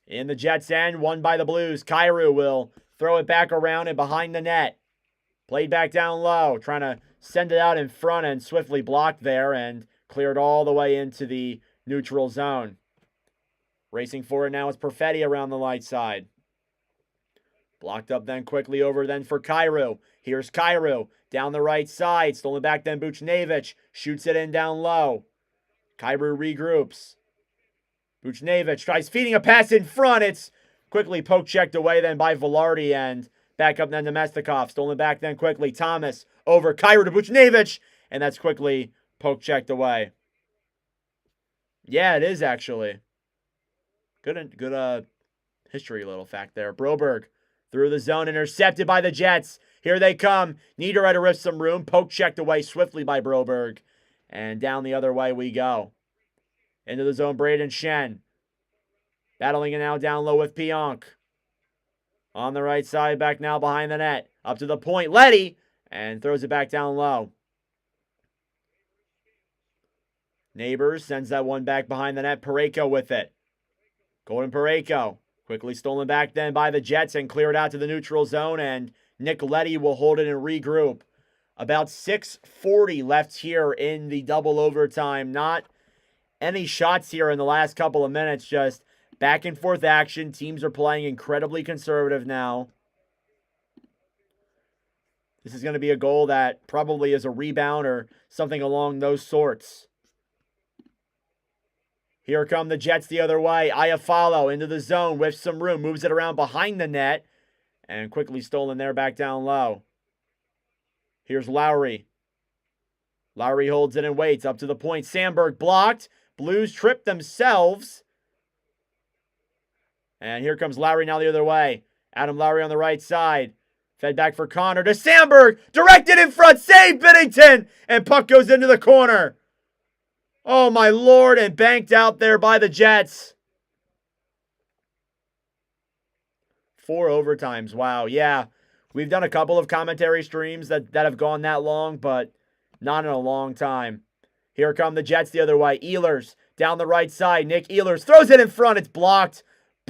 In the Jets' end, won by the Blues. Kyrou will throw it back around and behind the net. Played back down low, trying to send it out in front and swiftly blocked there and cleared all the way into the neutral zone. Racing for it now is Perfetti around the light side. Blocked up then quickly over then for Kyrou. Here's Kyrou down the right side. Stolen back then Buchnevich. Shoots it in down low. Kyrou regroups. Buchnevich tries feeding a pass in front. It's quickly poke-checked away then by Velarde, and back up then to Mestikov. Stolen back then quickly. Thomas over Kyrou to Buchnevich, and that's quickly poke-checked away. Yeah, it is actually. Good history little fact there. Broberg through the zone, intercepted by the Jets. Here they come. Niederreiter rips some room. Poke checked away swiftly by Broberg. And down the other way we go. Into the zone, Braden Shen. Battling it now down low with Pionk. On the right side, back now behind the net. Up to the point, Letty. And throws it back down low. Neighbors sends that one back behind the net. Parayko with it. Golden Parayko. Quickly stolen back then by the Jets and cleared out to the neutral zone. And Nick Letty will hold it and regroup. About 6:40 left here in the double overtime. Not any shots here in the last couple of minutes. Just back and forth action. Teams are playing incredibly conservative now. This is going to be a goal that probably is a rebound or something along those sorts. Here come the Jets the other way. Iafallo into the zone with some room. Moves it around behind the net. And quickly stolen there back down low. Here's Lowry. Lowry holds it and waits. Up to the point. Sandberg blocked. Blues trip themselves. And here comes Lowry now the other way. Adam Lowry on the right side. Fed back for Connor to Sandberg. Directed in front. Save Binnington. And puck goes into the corner. Oh, my Lord. And banked out there by the Jets. 4 overtimes. Wow. Yeah. We've done a couple of commentary streams that have gone that long, but not in a long time. Here come the Jets the other way. Ehlers down the right side. Nick Ehlers throws it in front. It's blocked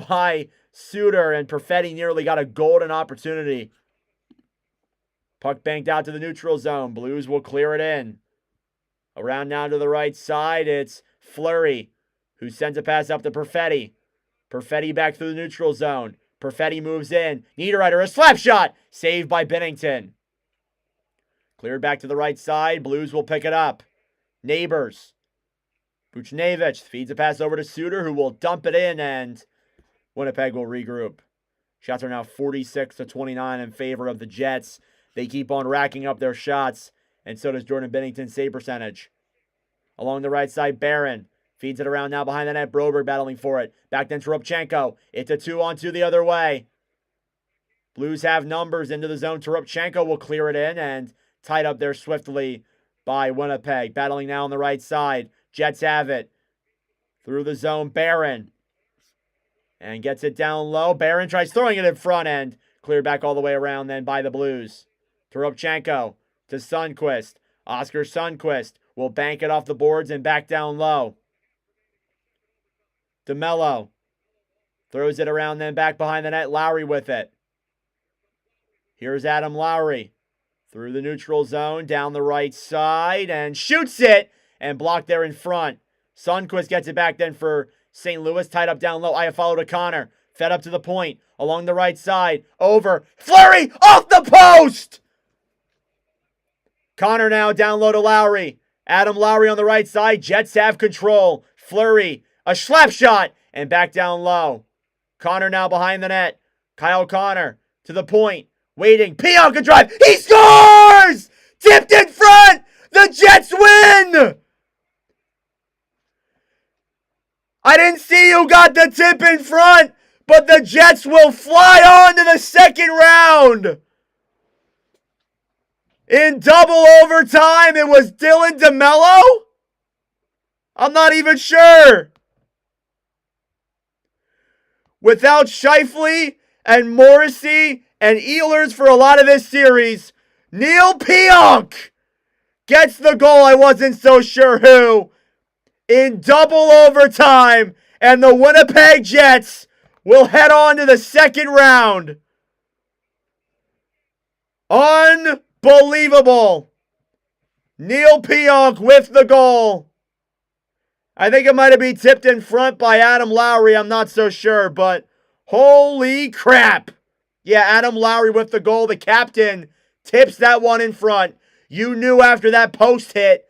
by Suter, and Perfetti nearly got a golden opportunity. Puck banked out to the neutral zone. Blues will clear it in. Around now to the right side, it's Fleury, who sends a pass up to Perfetti. Perfetti back through the neutral zone. Perfetti moves in. Niederreiter, a slap shot. Saved by Binnington. Cleared back to the right side. Blues will pick it up. Neighbors. Buchnevich feeds a pass over to Suter, who will dump it in, and Winnipeg will regroup. Shots are now 46-29 in favor of the Jets. They keep on racking up their shots, and so does Jordan Binnington's save percentage. Along the right side, Barron feeds it around now behind the net. Broberg battling for it. Back then to Toropchenko. It's a 2-on-2 the other way. Blues have numbers into the zone. Toropchenko will clear it in and tied up there swiftly by Winnipeg. Battling now on the right side. Jets have it. Through the zone, Barron. And gets it down low. Barron tries throwing it in front end. Cleared back all the way around then by the Blues. Toropchenko to Sundqvist. Oscar Sundqvist will bank it off the boards and back down low. DeMello throws it around then back behind the net. Lowry with it. Here's Adam Lowry. Through the neutral zone, down the right side, and shoots it, and blocked there in front. Sundqvist gets it back then for St. Louis, tied up down low. Iafallo to Connor. Fed up to the point. Along the right side. Over. Fleury off the post! Connor now down low to Lowry. Adam Lowry on the right side. Jets have control. Fleury, a slap shot, and back down low. Connor now behind the net. Kyle Connor to the point. Waiting. Pionk a drive. He scores! Tipped in front! The Jets win! I didn't see who got the tip in front, but the Jets will fly on to the second round. In double overtime, it was Dylan DeMello? I'm not even sure. Without Scheifele and Morrissey and Ehlers for a lot of this series, Neil Pionk gets the goal. I wasn't so sure who. In double overtime, and the Winnipeg Jets will head on to the second round. Unbelievable. Neil Pionk with the goal. I think it might have been tipped in front by Adam Lowry. I'm not so sure, but holy crap. Yeah, Adam Lowry with the goal. The captain tips that one in front. You knew after that post hit,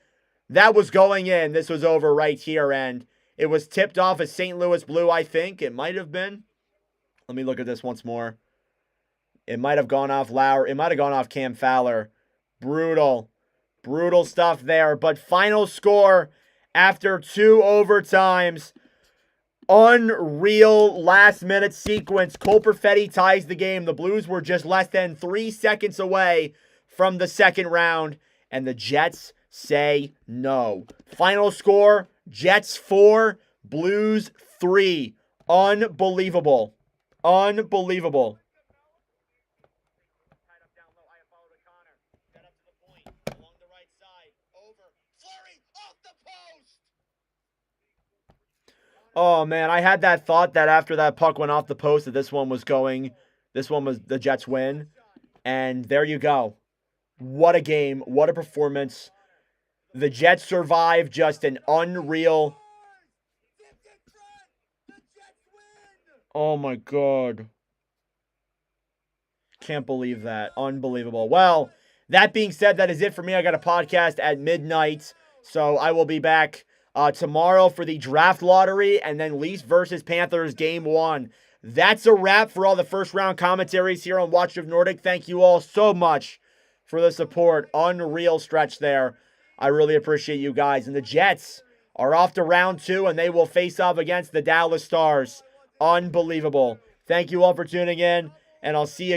that was going in. This was over right here, and it was tipped off a St. Louis Blue, I think. It might have been. Let me look at this once more. It might have gone off Lowry. It might have gone off Cam Fowler. Brutal. Brutal stuff there. But final score after 2 overtimes. Unreal last-minute sequence. Cole Perfetti ties the game. The Blues were just less than 3 seconds away from the second round, and the Jets say no. Final score, Jets 4, Blues 3. Unbelievable. Unbelievable. Oh, man, I had that thought that after that puck went off the post that this one was the Jets win. And there you go. What a game. What a performance. The Jets survive just an unreal... Oh, my God. Can't believe that. Unbelievable. Well, that being said, that is it for me. I got a podcast at midnight, so I will be back tomorrow for the draft lottery and then Leafs versus Panthers game 1. That's a wrap for all the first round commentaries here on Watch With Nordic. Thank you all so much for the support. Unreal stretch there. I really appreciate you guys. And the Jets are off to round 2 and they will face off against the Dallas Stars. Unbelievable. Thank you all for tuning in, and I'll see you